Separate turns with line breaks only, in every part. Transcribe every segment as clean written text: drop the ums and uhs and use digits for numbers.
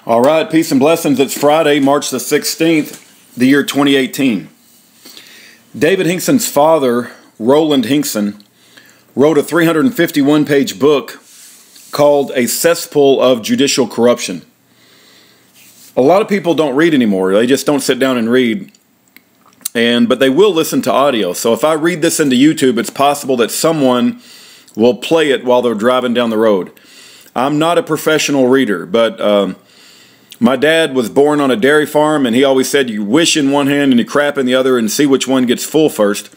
All right, peace and blessings. It's Friday, March the 16th, the year 2018. David Hinkson's father, Roland Hinkson, wrote a 351-page book called A Cesspool of Judicial Corruption. A lot of people don't read anymore. They just don't sit down and read. But they will listen to audio. So if I read this into YouTube, it's possible that someone will play it while they're driving down the road. I'm not a professional reader, but my dad was born on a dairy farm, and he always said you wish in one hand and you crap in the other and see which one gets full first.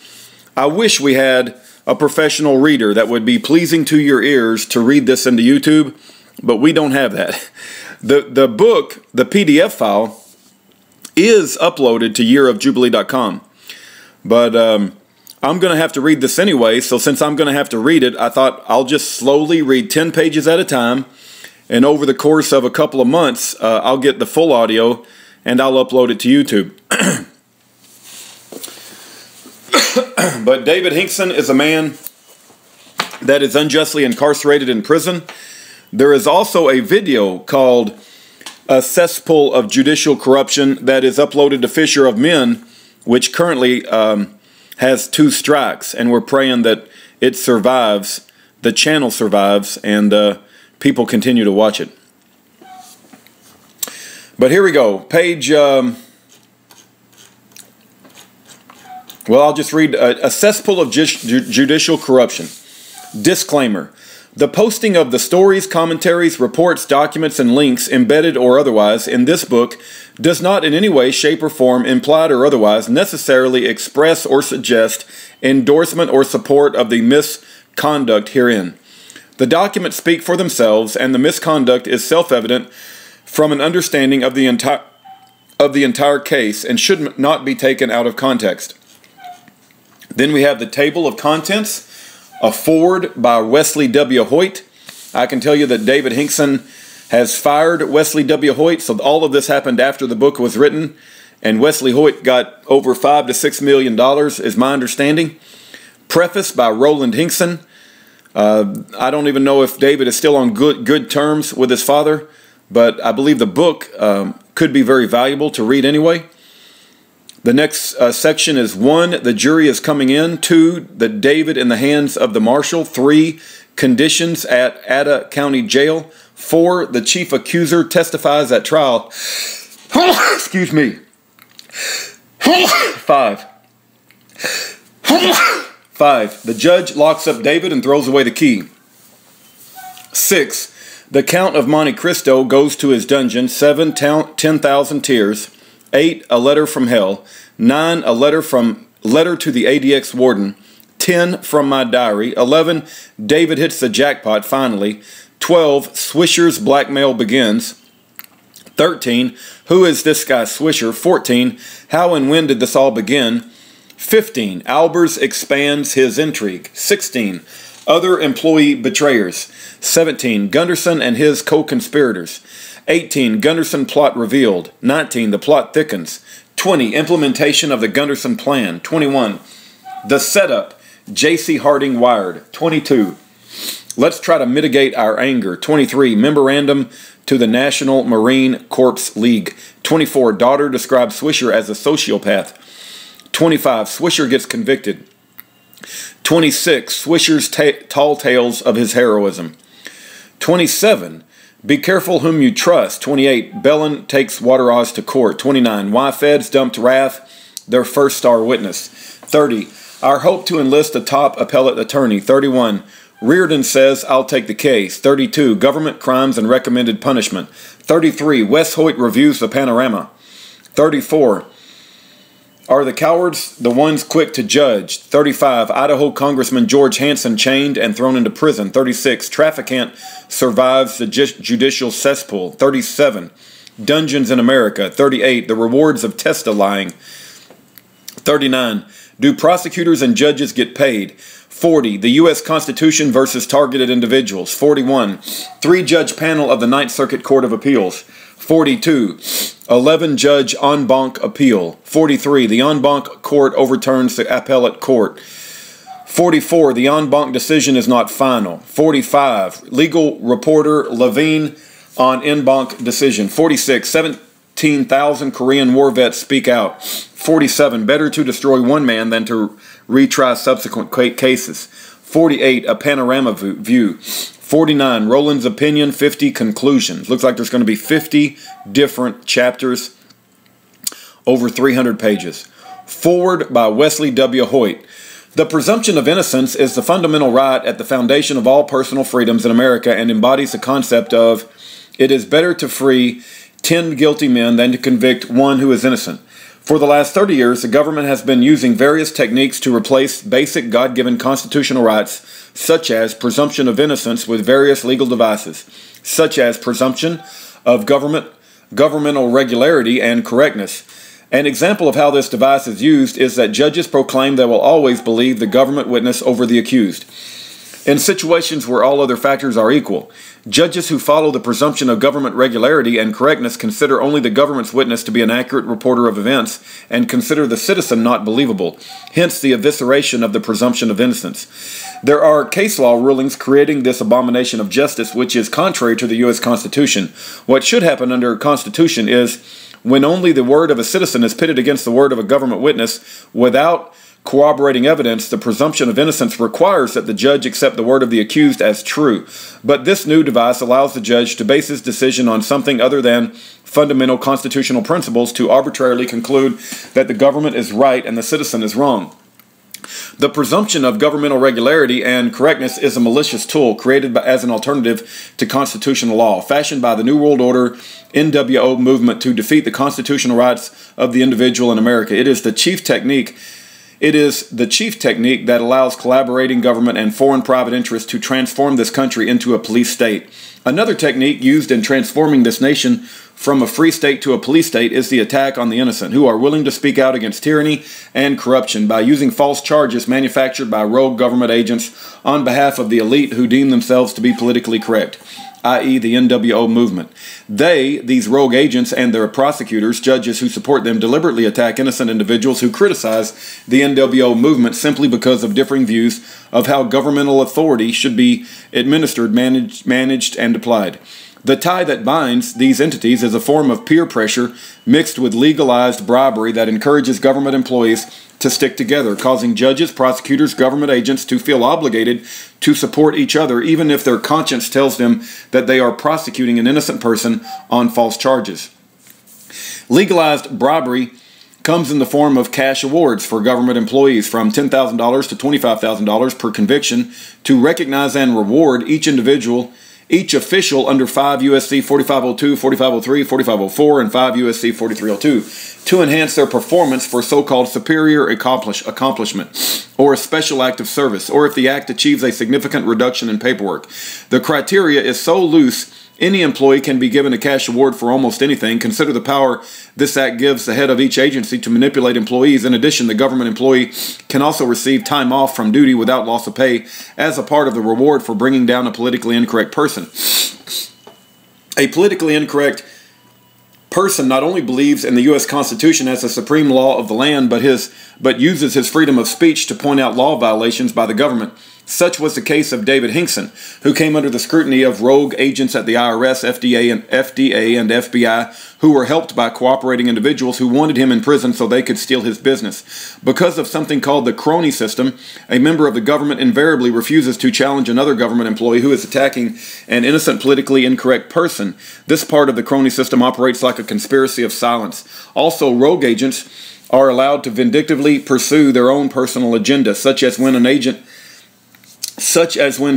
I wish we had a professional reader that would be pleasing to your ears to read this into YouTube, but we don't have that. The book, the PDF file, is uploaded to yearofjubilee.com, but I'm going to have to read this anyway, so since I'm going to have to read it, I thought I'll just slowly read 10 pages at a time. And over the course of a couple of months, I'll get the full audio and I'll upload it to YouTube. But David Hinkson is a man that is unjustly incarcerated in prison. There is also a video called A Cesspool of Judicial Corruption that is uploaded to Fisher of Men, which currently has 2 strikes. And we're praying that it survives, the channel survives, and people continue to watch it. But here we go. Page, well, I'll just read A Cesspool of Judicial Corruption. Disclaimer. The posting of the stories, commentaries, reports, documents, and links, embedded or otherwise, in this book does not in any way, shape, or form, implied or otherwise, necessarily express or suggest endorsement or support of the misconduct herein. The documents speak for themselves, and the misconduct is self-evident from an understanding of the entire case and should not be taken out of context. Then we have the table of contents, a foreword by Wesley W. Hoyt. I can tell you that David Hinkson has fired Wesley W. Hoyt, so all of this happened after the book was written, and Wesley Hoyt got over $5 to $6 million, is my understanding. Preface by Roland Hinkson. I don't even know if David is still on good terms with his father, but I believe the book could be very valuable to read anyway. The next section is 1, the jury is coming in. 2, the David in the hands of the marshal. 3, conditions at Ada County Jail. 4, the chief accuser testifies at trial. Excuse me. 5, the judge locks up David and throws away the key. 6, the Count of Monte Cristo goes to his dungeon. 7, 10,000 tears. 8, a letter from hell. 9, a letter to the ADX warden. 10, from my diary. 11, David hits the jackpot finally. 12, Swisher's blackmail begins. 13, who is this guy Swisher? 14, how and when did this all begin? 15, Albers expands his intrigue. 16, other employee betrayers. 17, Gunderson and his co-conspirators. 18, Gunderson plot revealed. 19, the plot thickens. 20, implementation of the Gunderson plan. 21, the setup, J.C. Harding wired. 22, let's try to mitigate our anger. 23, memorandum to the National Marine Corps League. 24, daughter describes Swisher as a sociopath. 25, Swisher gets convicted. 26, Swisher's tall tales of his heroism. 27, be careful whom you trust. 28, Bellin takes Wateroz to court. 29, why feds dumped Rath, their first star witness. 30, our hope to enlist a top appellate attorney. 31, Reardon says I'll take the case. 32, government crimes and recommended punishment. 33, Wes Hoyt reviews the panorama. 34, are the cowards the ones quick to judge? 35, Idaho Congressman George Hansen chained and thrown into prison. 36, trafficant survives the judicial cesspool. 37, dungeons in America. 38, the rewards of Testa lying. 39, do prosecutors and judges get paid? 40, the U.S. Constitution versus targeted individuals. 41, 3-judge panel of the Ninth Circuit Court of Appeals. 42, 11-judge en banc appeal. 43, the en banc court overturns the appellate court. 44, the en banc decision is not final. 45, legal reporter Levine on en banc decision. 46, 17,000 Korean war vets speak out. 47, better to destroy one man than to retry subsequent cases. 48, a panorama view. 49, Roland's opinion. 50, conclusions. Looks like there's going to be 50 different chapters, over 300 pages. Forward by Wesley W. Hoyt. The presumption of innocence is the fundamental right at the foundation of all personal freedoms in America and embodies the concept of it is better to free 10 guilty men than to convict one who is innocent. For the last 30 years, the government has been using various techniques to replace basic God-given constitutional rights, such as presumption of innocence, with various legal devices, such as presumption of governmental regularity and correctness. An example of how this device is used is that judges proclaim they will always believe the government witness over the accused. In situations where all other factors are equal, judges who follow the presumption of government regularity and correctness consider only the government's witness to be an accurate reporter of events and consider the citizen not believable, hence the evisceration of the presumption of innocence. There are case law rulings creating this abomination of justice, which is contrary to the U.S. Constitution. What should happen under a Constitution is when only the word of a citizen is pitted against the word of a government witness without corroborating evidence, the presumption of innocence requires that the judge accept the word of the accused as true. But this new device allows the judge to base his decision on something other than fundamental constitutional principles to arbitrarily conclude that the government is right and the citizen is wrong. The presumption of governmental regularity and correctness is a malicious tool created as an alternative to constitutional law, fashioned by the New World Order NWO movement to defeat the constitutional rights of the individual in America. It is the chief technique that allows collaborating government and foreign private interests to transform this country into a police state. Another technique used in transforming this nation from a free state to a police state is the attack on the innocent, who are willing to speak out against tyranny and corruption by using false charges manufactured by rogue government agents on behalf of the elite who deem themselves to be politically correct, i.e. the NWO movement. These rogue agents and their prosecutors, judges who support them, deliberately attack innocent individuals who criticize the NWO movement simply because of differing views of how governmental authority should be administered, managed, and applied. The tie that binds these entities is a form of peer pressure mixed with legalized bribery that encourages government employees to stick together, causing judges, prosecutors, government agents to feel obligated to support each other, even if their conscience tells them that they are prosecuting an innocent person on false charges. Legalized bribery comes in the form of cash awards for government employees from $10,000 to $25,000 per conviction to recognize and reward each official under 5 U.S.C. 4502, 4503, 4504, and 5 U.S.C. 4302 to enhance their performance for so-called superior accomplishment or a special act of service, or if the act achieves a significant reduction in paperwork. The criteria is so loose, any employee can be given a cash award for almost anything. Consider the power this act gives the head of each agency to manipulate employees. In addition, the government employee can also receive time off from duty without loss of pay as a part of the reward for bringing down a politically incorrect person. A politically incorrect person not only believes in the U.S. Constitution as the supreme law of the land, but uses his freedom of speech to point out law violations by the government. Such was the case of David Hinkson, who came under the scrutiny of rogue agents at the IRS, FDA, and FBI, who were helped by cooperating individuals who wanted him in prison so they could steal his business. Because of something called the crony system, a member of the government invariably refuses to challenge another government employee who is attacking an innocent, politically incorrect person. This part of the crony system operates like a conspiracy of silence. Also, rogue agents are allowed to vindictively pursue their own personal agenda, such as when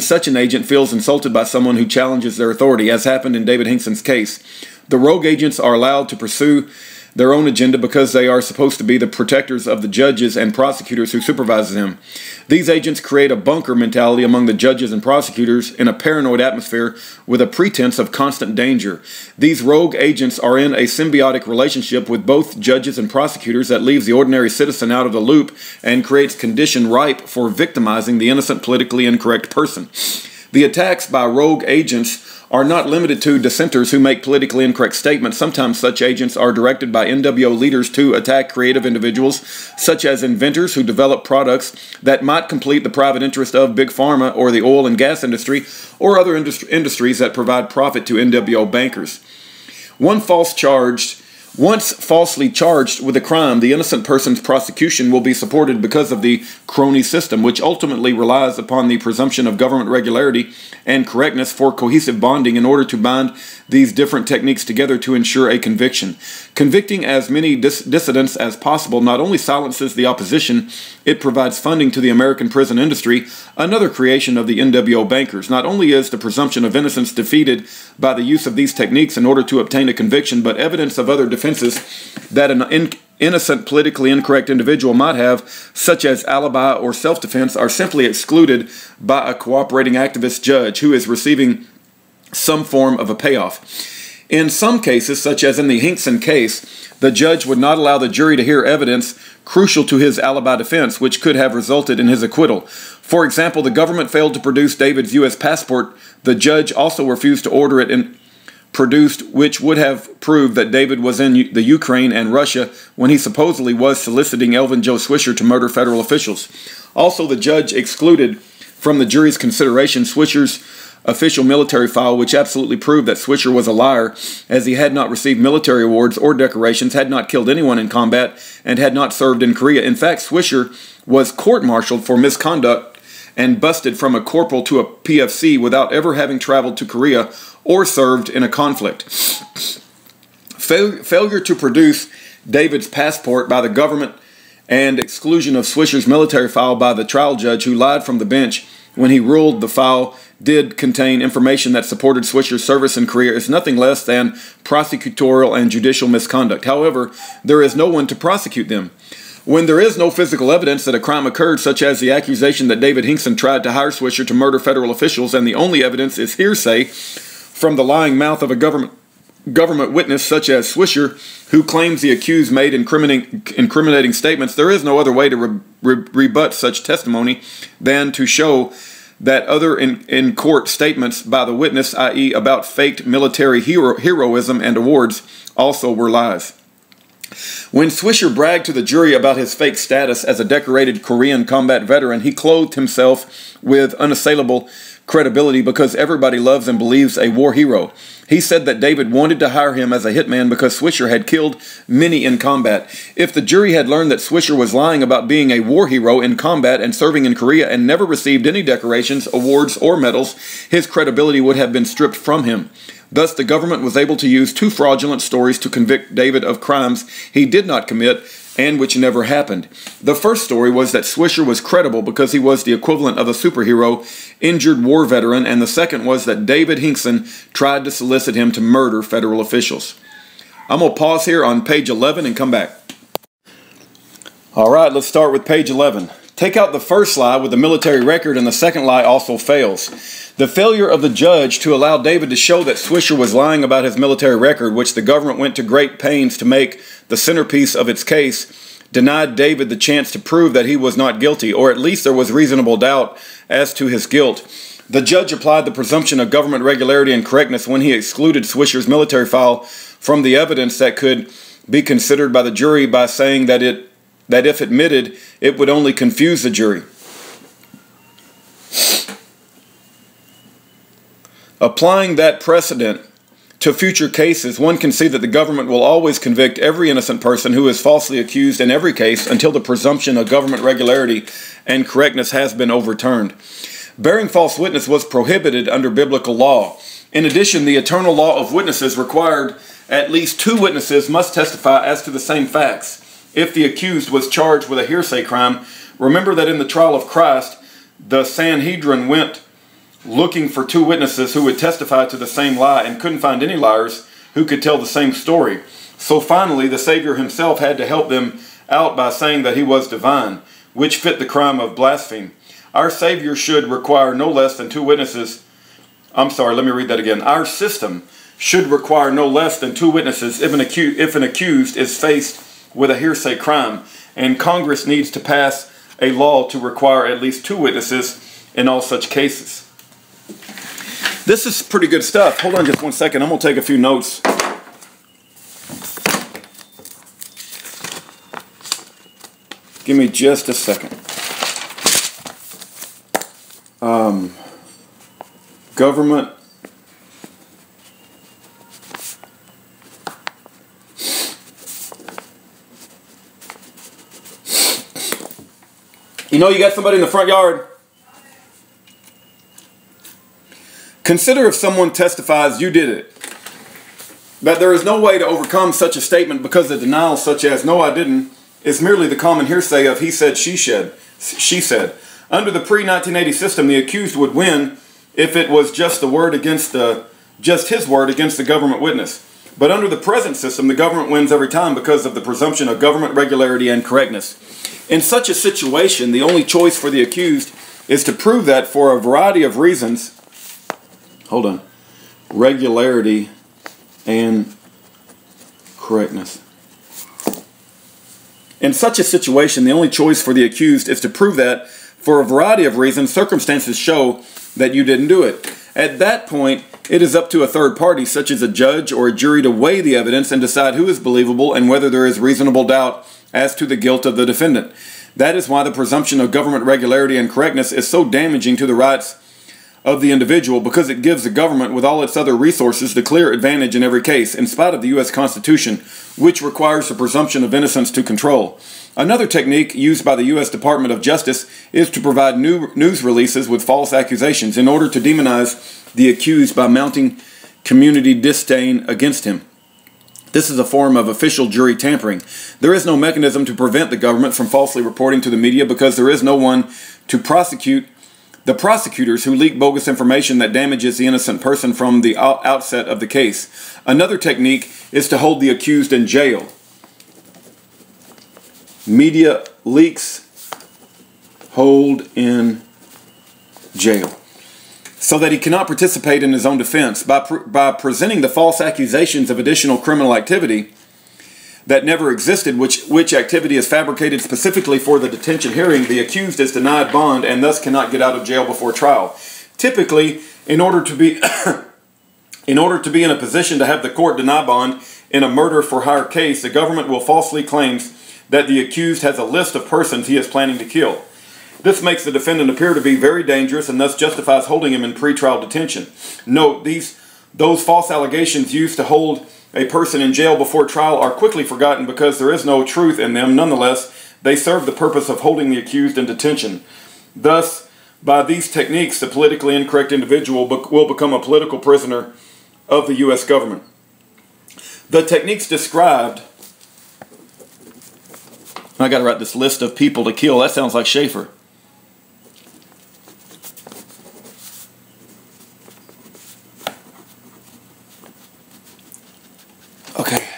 such an agent feels insulted by someone who challenges their authority, as happened in David Hinkson's case. The rogue agents are allowed to pursue their own agenda because they are supposed to be the protectors of the judges and prosecutors who supervise them. These agents create a bunker mentality among the judges and prosecutors in a paranoid atmosphere with a pretense of constant danger. These rogue agents are in a symbiotic relationship with both judges and prosecutors that leaves the ordinary citizen out of the loop and creates condition ripe for victimizing the innocent, politically incorrect person. The attacks by rogue agents are not limited to dissenters who make politically incorrect statements. Sometimes such agents are directed by NWO leaders to attack creative individuals, such as inventors who develop products that might complete the private interest of Big Pharma or the oil and gas industry or other industries that provide profit to NWO bankers. Once falsely charged with a crime, the innocent person's prosecution will be supported because of the crony system, which ultimately relies upon the presumption of government regularity and correctness for cohesive bonding in order to bind these different techniques together to ensure a conviction. Convicting as many dissidents as possible not only silences the opposition, it provides funding to the American prison industry, another creation of the NWO bankers. Not only is the presumption of innocence defeated by the use of these techniques in order to obtain a conviction, but evidence of other defenses that an innocent, politically incorrect individual might have, such as alibi or self-defense, are simply excluded by a cooperating activist judge who is receiving some form of a payoff. In some cases, such as in the Hinkson case, the judge would not allow the jury to hear evidence crucial to his alibi defense, which could have resulted in his acquittal. For example, the government failed to produce David's U.S. passport. The judge also refused to order it produced, which would have proved that David was in the Ukraine and Russia when he supposedly was soliciting Elvin Joe Swisher to murder federal officials. Also, the judge excluded from the jury's consideration Swisher's official military file, which absolutely proved that Swisher was a liar, as he had not received military awards or decorations, had not killed anyone in combat, and had not served in Korea. In fact, Swisher was court-martialed for misconduct and busted from a corporal to a PFC without ever having traveled to Korea or served in a conflict. Failure to produce David's passport by the government and exclusion of Swisher's military file by the trial judge, who lied from the bench when he ruled the file did contain information that supported Swisher's service in Korea, is nothing less than prosecutorial and judicial misconduct. However, there is no one to prosecute them. When there is no physical evidence that a crime occurred, such as the accusation that David Hinkson tried to hire Swisher to murder federal officials, and the only evidence is hearsay from the lying mouth of a government witness such as Swisher, who claims the accused made incriminating statements, there is no other way to rebut such testimony than to show that other in-court statements by the witness, i.e. about faked military heroism and awards, also were lies. When Swisher bragged to the jury about his fake status as a decorated Korean combat veteran, he clothed himself with unassailable credibility because everybody loves and believes a war hero. He said that David wanted to hire him as a hitman because Swisher had killed many in combat. If the jury had learned that Swisher was lying about being a war hero in combat and serving in Korea and never received any decorations, awards, or medals, his credibility would have been stripped from him. Thus, the government was able to use two fraudulent stories to convict David of crimes he did not commit and which never happened. The first story was that Swisher was credible because he was the equivalent of a superhero, injured war veteran, and the second was that David Hinkson tried to solicit him to murder federal officials. I'm going to pause here on page 11 and come back. All right, let's start with page 11. Take out the first lie with the military record, and the second lie also fails. The failure of the judge to allow David to show that Swisher was lying about his military record, which the government went to great pains to make the centerpiece of its case, denied David the chance to prove that he was not guilty, or at least there was reasonable doubt as to his guilt. The judge applied the presumption of government regularity and correctness when he excluded Swisher's military file from the evidence that could be considered by the jury by saying that if admitted, it would only confuse the jury. Applying that precedent to future cases, one can see that the government will always convict every innocent person who is falsely accused in every case until the presumption of government regularity and correctness has been overturned. Bearing false witness was prohibited under biblical law. In addition, the eternal law of witnesses required at least two witnesses must testify as to the same facts. If the accused was charged with a hearsay crime, remember that in the trial of Christ, the Sanhedrin went looking for two witnesses who would testify to the same lie and couldn't find any liars who could tell the same story. So finally, the Savior himself had to help them out by saying that he was divine, which fit the crime of blasphemy. Our Savior should require no less than two witnesses. Our system should require no less than two witnesses if an accused is faced with a hearsay crime, and Congress needs to pass a law to require at least two witnesses in all such cases. This is pretty good stuff. Hold on just one second. I'm going to take a few notes. Give me just a second. Government. You know you got somebody in the front yard? Consider if someone testifies you did it, that there is no way to overcome such a statement because a denial such as, no, I didn't, is merely the common hearsay of he said, she said. Under the pre-1980 system, the accused would win if it was just his word against the government witness. But under the present system, the government wins every time because of the presumption of government regularity and correctness. In such a situation, the only choice for the accused is to prove that for a variety of reasons, regularity and correctness. In such a situation, the only choice for the accused is to prove that for a variety of reasons, circumstances show that you didn't do it. At that point, it is up to a third party, such as a judge or a jury, to weigh the evidence and decide who is believable and whether there is reasonable doubt as to the guilt of the defendant. That is why the presumption of government regularity and correctness is so damaging to the rights of the individual, because it gives the government, with all its other resources, the clear advantage in every case, in spite of the U.S. Constitution, which requires the presumption of innocence to control. Another technique used by the U.S. Department of Justice is to provide news releases with false accusations in order to demonize the accused by mounting community disdain against him. This is a form of official jury tampering. There is no mechanism to prevent the government from falsely reporting to the media because there is no one to prosecute the prosecutors who leak bogus information that damages the innocent person from the outset of the case. Another technique is to hold the accused in jail. Media leaks, hold in jail, so that he cannot participate in his own defense. By presenting the false accusations of additional criminal activity that never existed, which activity is fabricated specifically for the detention hearing, the accused is denied bond and thus cannot get out of jail before trial. Typically, in order to be in a position to have the court deny bond in a murder for hire case, the government will falsely claim that the accused has a list of persons he is planning to kill. This makes the defendant appear to be very dangerous and thus justifies holding him in pretrial detention. Note, those false allegations used to hold a person in jail before trial are quickly forgotten because there is no truth in them. Nonetheless, they serve the purpose of holding the accused in detention. Thus, by these techniques, the politically incorrect individual will become a political prisoner of the U.S. government. The techniques described... I got to write this list of people to kill. That sounds like Schaefer. Okay.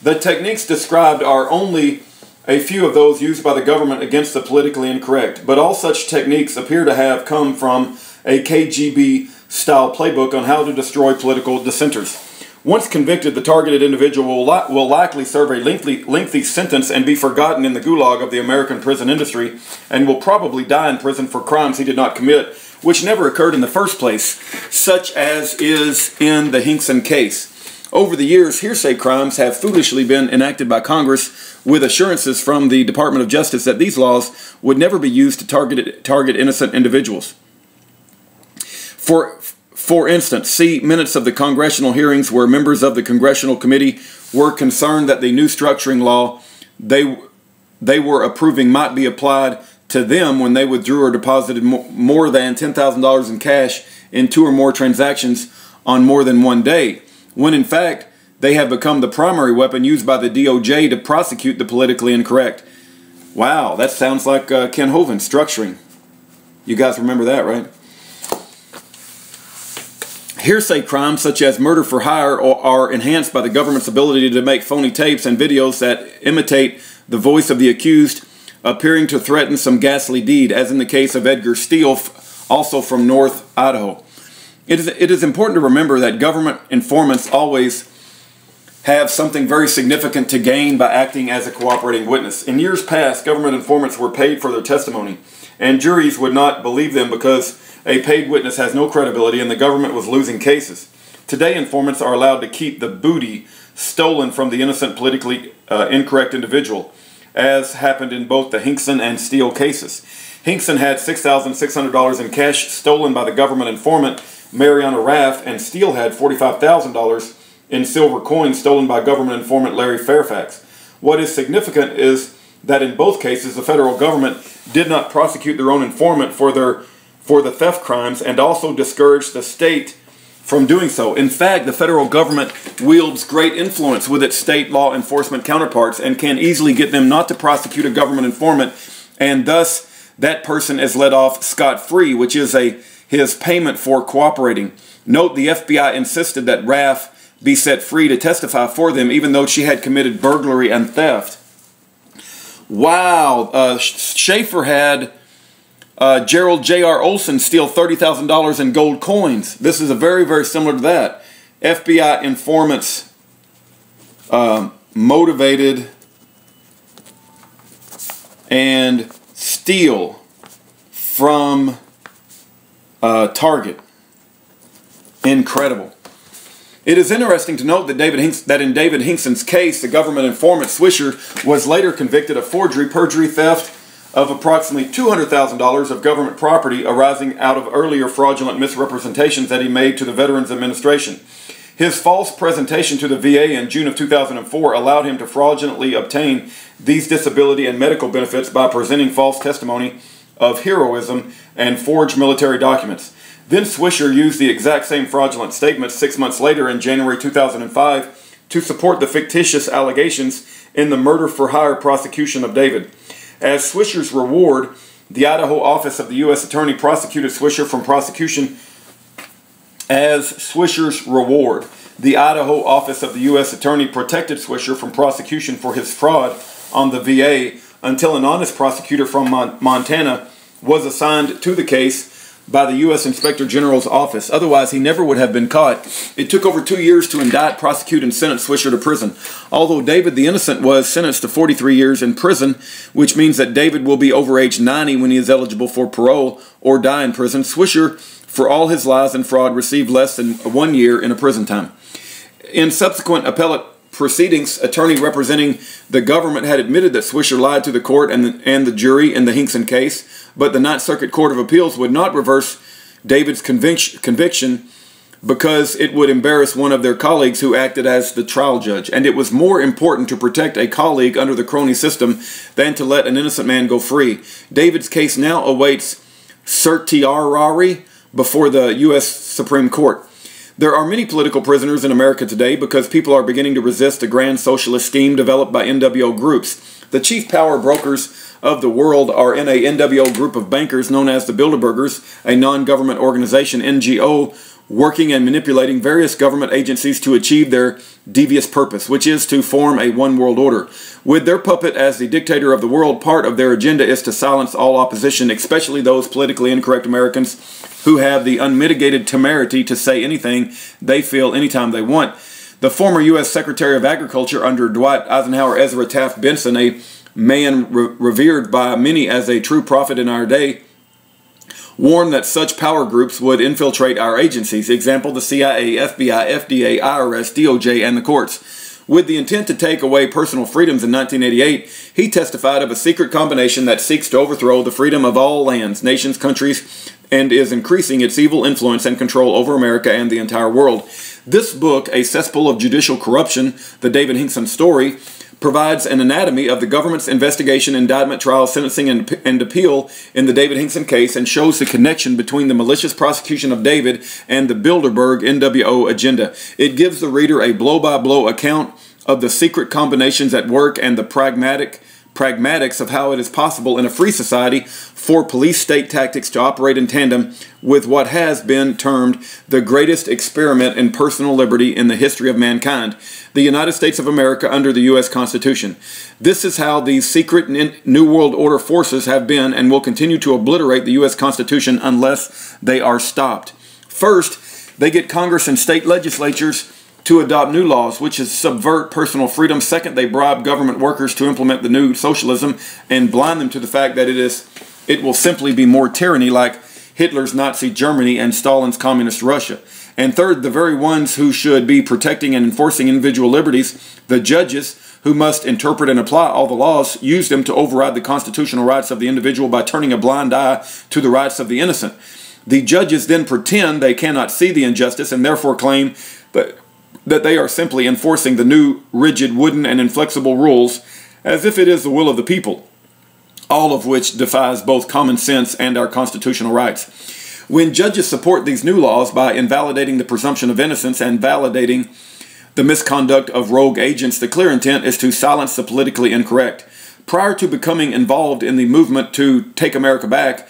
The techniques described are only a few of those used by the government against the politically incorrect, but all such techniques appear to have come from a KGB-style playbook on how to destroy political dissenters. Once convicted, the targeted individual will likely serve a lengthy sentence and be forgotten in the gulag of the American prison industry, and will probably die in prison for crimes he did not commit, which never occurred in the first place, such as is in the Hinkson case. Over the years, hearsay crimes have foolishly been enacted by Congress with assurances from the Department of Justice that these laws would never be used to target innocent individuals. For instance, see minutes of the congressional hearings where members of the congressional committee were concerned that the new structuring law they were approving might be applied to them when they withdrew or deposited more than $10,000 in cash in 2 or more transactions on more than one day, when in fact they have become the primary weapon used by the DOJ to prosecute the politically incorrect. Wow, that sounds like Ken Hovind structuring. You guys remember that, right? Hearsay crimes such as murder for hire are enhanced by the government's ability to make phony tapes and videos that imitate the voice of the accused, appearing to threaten some ghastly deed, as in the case of Edgar Steele, also from North Idaho. It is important to remember that government informants always have something very significant to gain by acting as a cooperating witness. In years past, government informants were paid for their testimony, and juries would not believe them because a paid witness has no credibility and the government was losing cases. Today, informants are allowed to keep the booty stolen from the innocent, politically incorrect individual, as happened in both the Hinkson and Steele cases. Hinkson had $6,600 in cash stolen by the government informant Mariana Raff, and Steele had $45,000 in silver coins stolen by government informant Larry Fairfax. What is significant is that in both cases the federal government did not prosecute their own informant for the theft crimes and also discouraged the state from doing so. In fact, the federal government wields great influence with its state law enforcement counterparts and can easily get them not to prosecute a government informant, and thus that person is let off scot-free, which is his payment for cooperating. Note the FBI insisted that Raff be set free to testify for them, even though she had committed burglary and theft. Wow, Schaefer had Gerald J.R. Olson steal $30,000 in gold coins. This is very, very similar to that. FBI informants motivated and steal from Target. Incredible. It is interesting to note that in David Hinkson's case, the government informant Swisher was later convicted of forgery, perjury, theft of approximately $200,000 of government property arising out of earlier fraudulent misrepresentations that he made to the Veterans Administration. His false presentation to the VA in June of 2004 allowed him to fraudulently obtain these disability and medical benefits by presenting false testimony of heroism and forged military documents. Then Swisher used the exact same fraudulent statements 6 months later in January 2005 to support the fictitious allegations in the murder-for-hire prosecution of David. As Swisher's reward, the Idaho office of the U.S. Attorney prosecuted Swisher from prosecution. As Swisher's reward, the Idaho office of the U.S. Attorney protected Swisher from prosecution for his fraud on the VA until an honest prosecutor from Montana was assigned to the case by the U.S. Inspector General's office. Otherwise, he never would have been caught. It took over 2 years to indict, prosecute, and sentence Swisher to prison. Although David the Innocent was sentenced to 43 years in prison, which means that David will be over age 90 when he is eligible for parole or die in prison, Swisher, for all his lies and fraud, received less than 1 year in a prison time. In subsequent appellate proceedings, attorney representing the government had admitted that Swisher lied to the court and the jury in the Hinkson case, but the Ninth Circuit Court of Appeals would not reverse David's conviction because it would embarrass one of their colleagues who acted as the trial judge, and it was more important to protect a colleague under the crony system than to let an innocent man go free. David's case now awaits certiorari before the U.S. Supreme Court. There are many political prisoners in America today because people are beginning to resist the grand socialist scheme developed by NWO groups. The chief power brokers of the world are in a NWO group of bankers known as the Bilderbergers, a non-government organization, NGO, working and manipulating various government agencies to achieve their devious purpose, which is to form a one world order. With their puppet as the dictator of the world, part of their agenda is to silence all opposition, especially those politically incorrect Americans who have the unmitigated temerity to say anything they feel anytime they want. The former U.S. Secretary of Agriculture under Dwight Eisenhower Ezra Taft Benson, a man revered by many as a true prophet in our day, warned that such power groups would infiltrate our agencies, example the CIA, FBI, FDA, IRS, DOJ, and the courts. With the intent to take away personal freedoms in 1988, he testified of a secret combination that seeks to overthrow the freedom of all lands, nations, countries, and is increasing its evil influence and control over America and the entire world. This book, A Cesspool of Judicial Corruption, the David Hinkson story, provides an anatomy of the government's investigation, indictment, trial, sentencing, and appeal in the David Hinkson case, and shows the connection between the malicious prosecution of David and the Bilderberg NWO agenda. It gives the reader a blow-by-blow account of the secret combinations at work and the pragmatics of how it is possible in a free society for police-state tactics to operate in tandem with what has been termed the greatest experiment in personal liberty in the history of mankind, the United States of America under the U.S. Constitution. This is how these secret New World Order forces have been and will continue to obliterate the U.S. Constitution unless they are stopped. First, they get Congress and state legislatures to adopt new laws, which is subvert personal freedom. Second, they bribe government workers to implement the new socialism and blind them to the fact that it will simply be more tyranny, like Hitler's Nazi Germany and Stalin's Communist Russia. And third, the very ones who should be protecting and enforcing individual liberties, the judges who must interpret and apply all the laws, use them to override the constitutional rights of the individual by turning a blind eye to the rights of the innocent. The judges then pretend they cannot see the injustice and therefore claim that they are simply enforcing the new, rigid, wooden, and inflexible rules as if it is the will of the people, all of which defies both common sense and our constitutional rights. When judges support these new laws by invalidating the presumption of innocence and validating the misconduct of rogue agents, the clear intent is to silence the politically incorrect. Prior to becoming involved in the movement to take America back,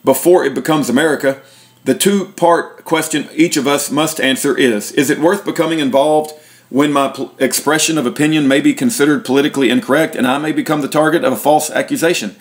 before it becomes America, the two-part question each of us must answer is it worth becoming involved when my expression of opinion may be considered politically incorrect and I may become the target of a false accusation?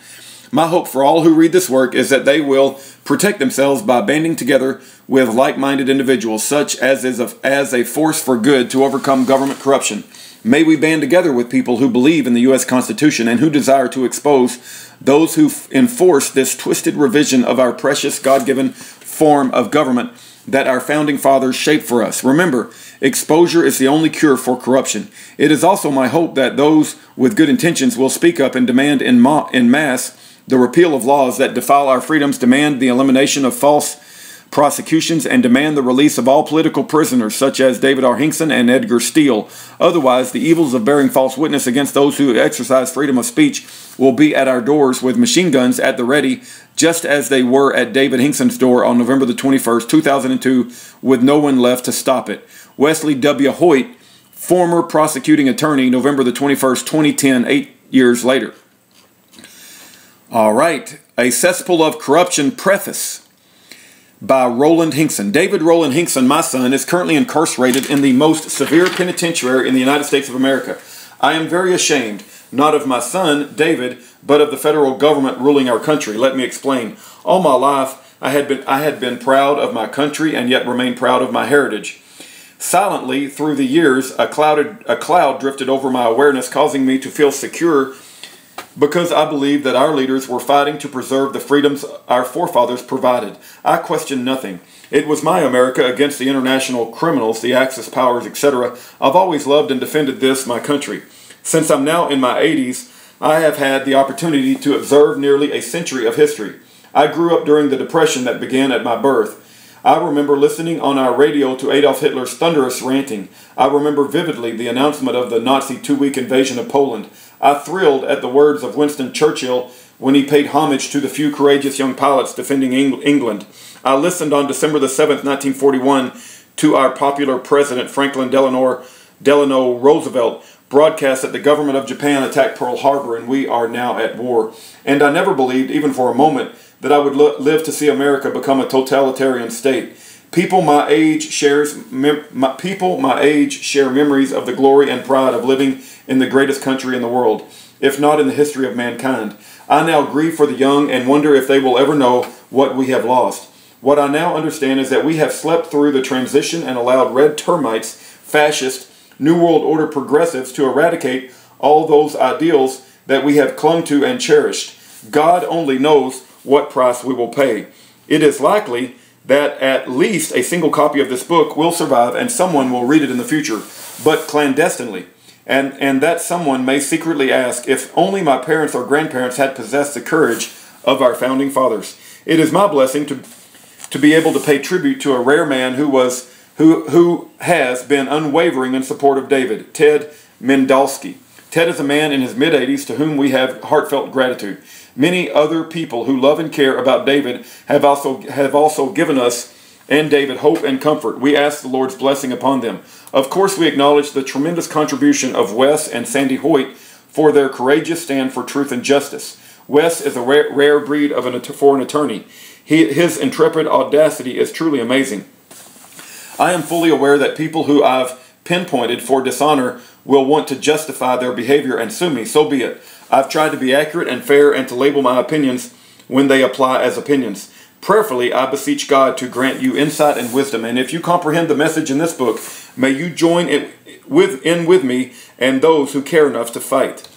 My hope for all who read this work is that they will protect themselves by banding together with like-minded individuals, such as a force for good to overcome government corruption. May we band together with people who believe in the U.S. Constitution and who desire to expose those who enforce this twisted revision of our precious God-given form of government that our founding fathers shaped for us. Remember, exposure is the only cure for corruption. It is also my hope that those with good intentions will speak up and demand in mass the repeal of laws that defile our freedoms, demand the elimination of false prosecutions, and demand the release of all political prisoners such as David R. Hinkson and Edgar Steele. Otherwise, the evils of bearing false witness against those who exercise freedom of speech will be at our doors with machine guns at the ready, just as they were at David Hinkson's door on November the 21st, 2002, with no one left to stop it. Wesley W. Hoyt, former prosecuting attorney, November the 21st, 2010, 8 years later. All right, A Cesspool of Corruption preface by Roland Hinkson. David Roland Hinkson, my son, is currently incarcerated in the most severe penitentiary in the United States of America. I am very ashamed, not of my son, David, but of the federal government ruling our country. Let me explain. All my life, I had been proud of my country and yet remained proud of my heritage. Silently, through the years, a cloud drifted over my awareness, causing me to feel secure because I believed that our leaders were fighting to preserve the freedoms our forefathers provided. I questioned nothing. It was my America against the international criminals, the Axis powers, etc. I've always loved and defended this, my country. Since I'm now in my 80s, I have had the opportunity to observe nearly a century of history. I grew up during the Depression that began at my birth. I remember listening on our radio to Adolf Hitler's thunderous ranting. I remember vividly the announcement of the Nazi two-week invasion of Poland. I thrilled at the words of Winston Churchill when he paid homage to the few courageous young pilots defending England. I listened on December the 7th, 1941, to our popular President Franklin Delano Roosevelt broadcast that the government of Japan attacked Pearl Harbor and we are now at war. And I never believed, even for a moment, that I would live to see America become a totalitarian state. People my age share memories of the glory and pride of living in the greatest country in the world, if not in the history of mankind. I now grieve for the young and wonder if they will ever know what we have lost. What I now understand is that we have slept through the transition and allowed red termites, fascist, New World Order progressives to eradicate all those ideals that we have clung to and cherished. God only knows what price we will pay. It is likely that at least a single copy of this book will survive and someone will read it in the future, but clandestinely. And that someone may secretly ask, if only my parents or grandparents had possessed the courage of our founding fathers. It is my blessing to be able to pay tribute to a rare man who has been unwavering in support of David, Ted Mendalski. Ted is a man in his mid-80s to whom we have heartfelt gratitude. Many other people who love and care about David have also given us and David hope and comfort. We ask the Lord's blessing upon them. Of course, we acknowledge the tremendous contribution of Wes and Sandy Hoyt for their courageous stand for truth and justice. Wes is a rare breed for an attorney. His intrepid audacity is truly amazing. I am fully aware that people who I've pinpointed for dishonor will want to justify their behavior and sue me. So be it. I've tried to be accurate and fair and to label my opinions when they apply as opinions. Prayerfully, I beseech God to grant you insight and wisdom. And if you comprehend the message in this book, may you join in with me and those who care enough to fight.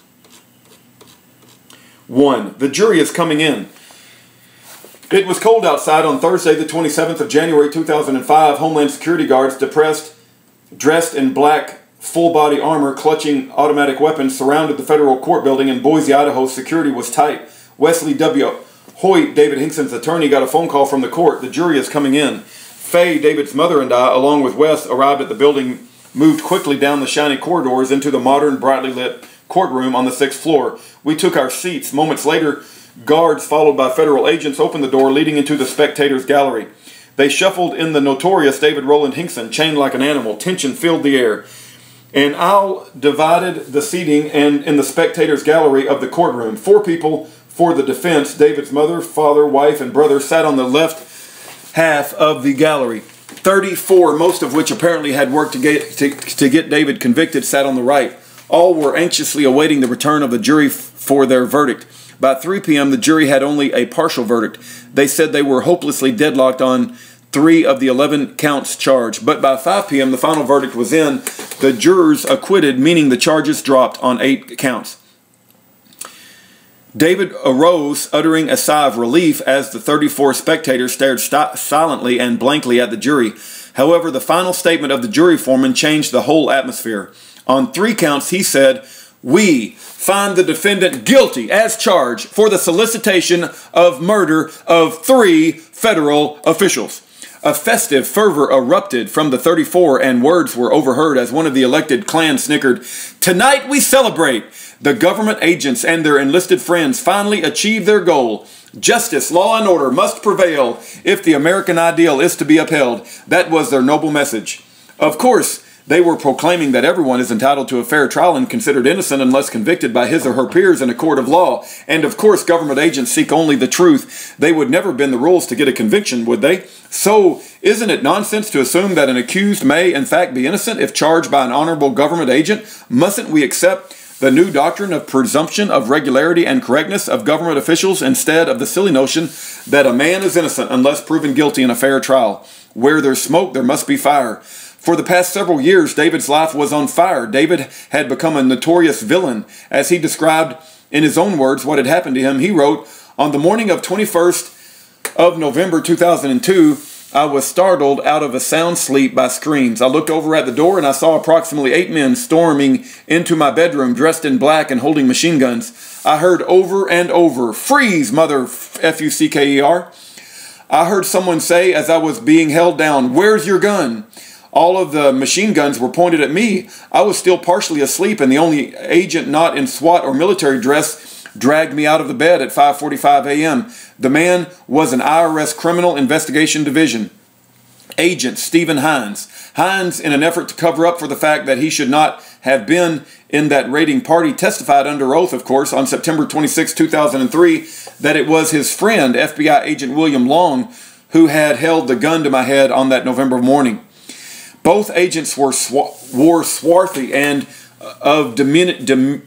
1. The jury is coming in. It was cold outside on Thursday, the 27th of January 2005. Homeland Security guards, dressed in black full-body armor, clutching automatic weapons, surrounded the federal court building in Boise, Idaho. Security was tight. Wesley W. Hoyt, David Hinkson's attorney, got a phone call from the court. The jury is coming in. Faye, David's mother, and I, along with Wes, arrived at the building, moved quickly down the shiny corridors into the modern, brightly lit courtroom on the 6th floor. We took our seats. Moments later, guards, followed by federal agents, opened the door leading into the spectators' gallery. They shuffled in the notorious David Roland Hinkson, chained like an animal. Tension filled the air. An aisle divided the seating and in the spectators' gallery of the courtroom. 4 people for the defense, David's mother, father, wife, and brother, sat on the left half of the gallery. 34, most of which apparently had worked to get David convicted, sat on the right. All were anxiously awaiting the return of the jury for their verdict. By 3 p.m., the jury had only a partial verdict. They said they were hopelessly deadlocked on 3 of the 11 counts charged. But by 5 p.m., the final verdict was in. The jurors acquitted, meaning the charges dropped on 8 counts. David arose, uttering a sigh of relief as the 34 spectators stared silently and blankly at the jury. However, the final statement of the jury foreman changed the whole atmosphere. On 3 counts, he said, "We find the defendant guilty as charged for the solicitation of murder of 3 federal officials." A festive fervor erupted from the 34, and words were overheard as one of the elected clan snickered, "Tonight we celebrate. The government agents and their enlisted friends finally achieved their goal. Justice, law, and order must prevail if the American ideal is to be upheld." That was their noble message. Of course, they were proclaiming that everyone is entitled to a fair trial and considered innocent unless convicted by his or her peers in a court of law. And of course, government agents seek only the truth. They would never bend the rules to get a conviction, would they? So, isn't it nonsense to assume that an accused may, in fact, be innocent if charged by an honorable government agent? Mustn't we accept the new doctrine of presumption of regularity and correctness of government officials instead of the silly notion that a man is innocent unless proven guilty in a fair trial? Where there's smoke, there must be fire. For the past several years, David's life was on fire. David had become a notorious villain. As he described in his own words what had happened to him, he wrote, "On the morning of 21st of November 2002, I was startled out of a sound sleep by screams. I looked over at the door and I saw approximately 8 men storming into my bedroom dressed in black and holding machine guns. I heard over and over, 'Freeze, mother F-U-C-K-E-R.' I heard someone say as I was being held down, 'Where's your gun?' All of the machine guns were pointed at me. I was still partially asleep, and the only agent not in SWAT or military dress dragged me out of the bed at 5:45 a.m. The man was an IRS Criminal Investigation Division agent, Stephen Hines. Hines, in an effort to cover up for the fact that he should not have been in that raiding party, testified under oath, of course, on September 26, 2003, that it was his friend, FBI agent William Long, who had held the gun to my head on that November morning. Both agents wore swarthy and of diminutive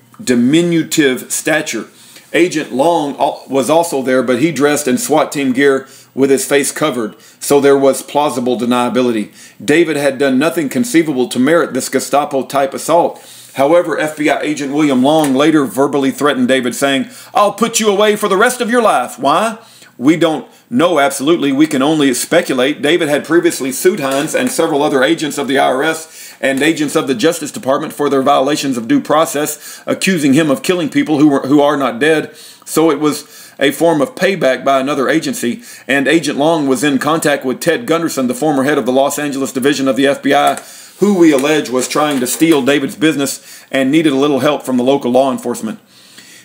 stature. Agent Long was also there, but he dressed in SWAT team gear with his face covered, so there was plausible deniability. David had done nothing conceivable to merit this Gestapo-type assault. However, FBI agent William Long later verbally threatened David, saying, "I'll put you away for the rest of your life." Why? We don't know absolutely. We can only speculate. David had previously sued Hines and several other agents of the IRS and agents of the Justice Department for their violations of due process, accusing him of killing people who are not dead. So it was a form of payback by another agency. And Agent Long was in contact with Ted Gunderson, the former head of the Los Angeles division of the FBI, who we allege was trying to steal David's business and needed a little help from the local law enforcement.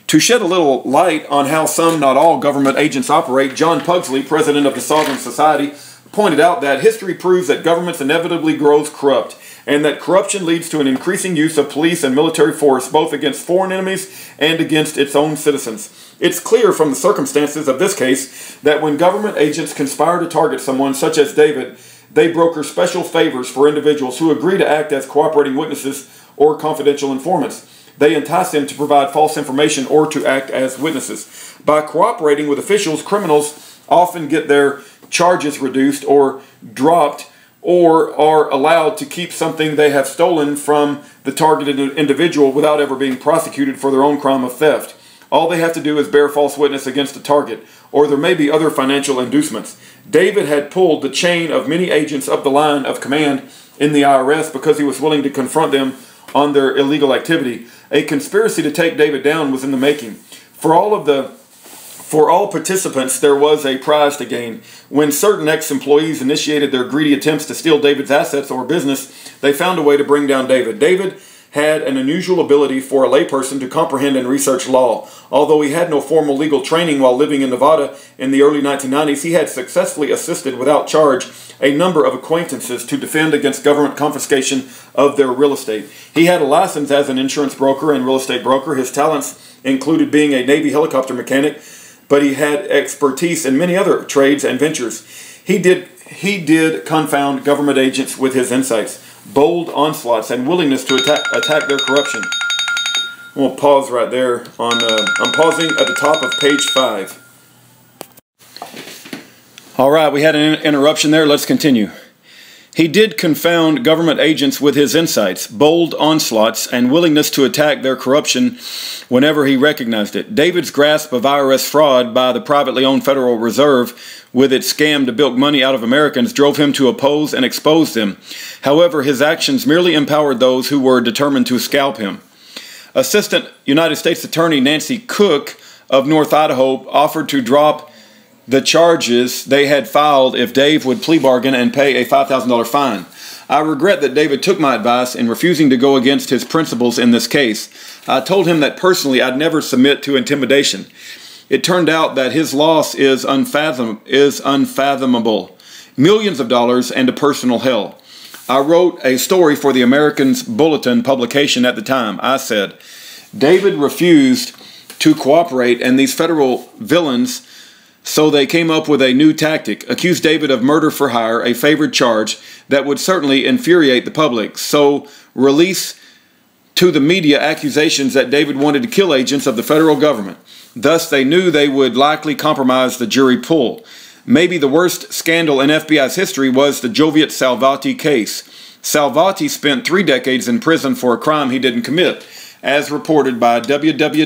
To shed a little light on how some, not all, government agents operate, John Pugsley, president of the Sovereign Society, pointed out that history proves that governments inevitably grows corrupt, and that corruption leads to an increasing use of police and military force, both against foreign enemies and against its own citizens. It's clear from the circumstances of this case that when government agents conspire to target someone such as David, they broker special favors for individuals who agree to act as cooperating witnesses or confidential informants. They entice them to provide false information or to act as witnesses. By cooperating with officials, criminals often get their charges reduced or dropped, or are allowed to keep something they have stolen from the targeted individual without ever being prosecuted for their own crime of theft. All they have to do is bear false witness against a target, or there may be other financial inducements. David had pulled the chain of many agents up the line of command in the IRS because he was willing to confront them on their illegal activity. A conspiracy to take David down was in the making. For all participants, there was a prize to gain. When certain ex-employees initiated their greedy attempts to steal David's assets or business, they found a way to bring down David. David had an unusual ability for a layperson to comprehend and research law. Although he had no formal legal training while living in Nevada in the early 1990s, he had successfully assisted without charge a number of acquaintances to defend against government confiscation of their real estate. He had a license as an insurance broker and real estate broker. His talents included being a Navy helicopter mechanic, but he had expertise in many other trades and ventures. He did confound government agents with his insights, bold onslaughts, and willingness to attack their corruption. We'll pause right there. I'm pausing at the top of page 5. All right, we had an interruption there. Let's continue. He did confound government agents with his insights, bold onslaughts, and willingness to attack their corruption whenever he recognized it. David's grasp of IRS fraud by the privately owned Federal Reserve with its scam to bilk money out of Americans drove him to oppose and expose them. However, his actions merely empowered those who were determined to scalp him. Assistant United States Attorney Nancy Cook of North Idaho offered to drop the charges they had filed if Dave would plea bargain and pay a $5,000 fine. I regret that David took my advice in refusing to go against his principles in this case. I told him that personally I'd never submit to intimidation. It turned out that his loss is unfathomable. Millions of dollars and a personal hell. I wrote a story for the American's Bulletin publication at the time. I said, David refused to cooperate and these federal villains, so they came up with a new tactic, accused David of murder for hire, a favored charge that would certainly infuriate the public. So release to the media accusations that David wanted to kill agents of the federal government. Thus, they knew they would likely compromise the jury pool. Maybe the worst scandal in FBI's history was the Joviet Salvati case. Salvati spent 3 decades in prison for a crime he didn't commit, as reported by www.aim.org.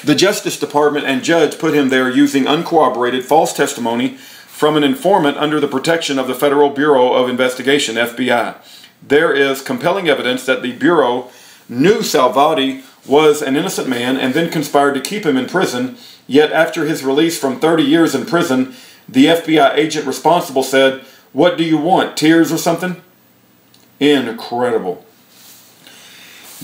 The Justice Department and judge put him there using uncorroborated false testimony from an informant under the protection of the Federal Bureau of Investigation, FBI. There is compelling evidence that the Bureau knew Salvati was an innocent man and then conspired to keep him in prison, yet after his release from 30 years in prison, the FBI agent responsible said, "What do you want, tears or something?" Incredible.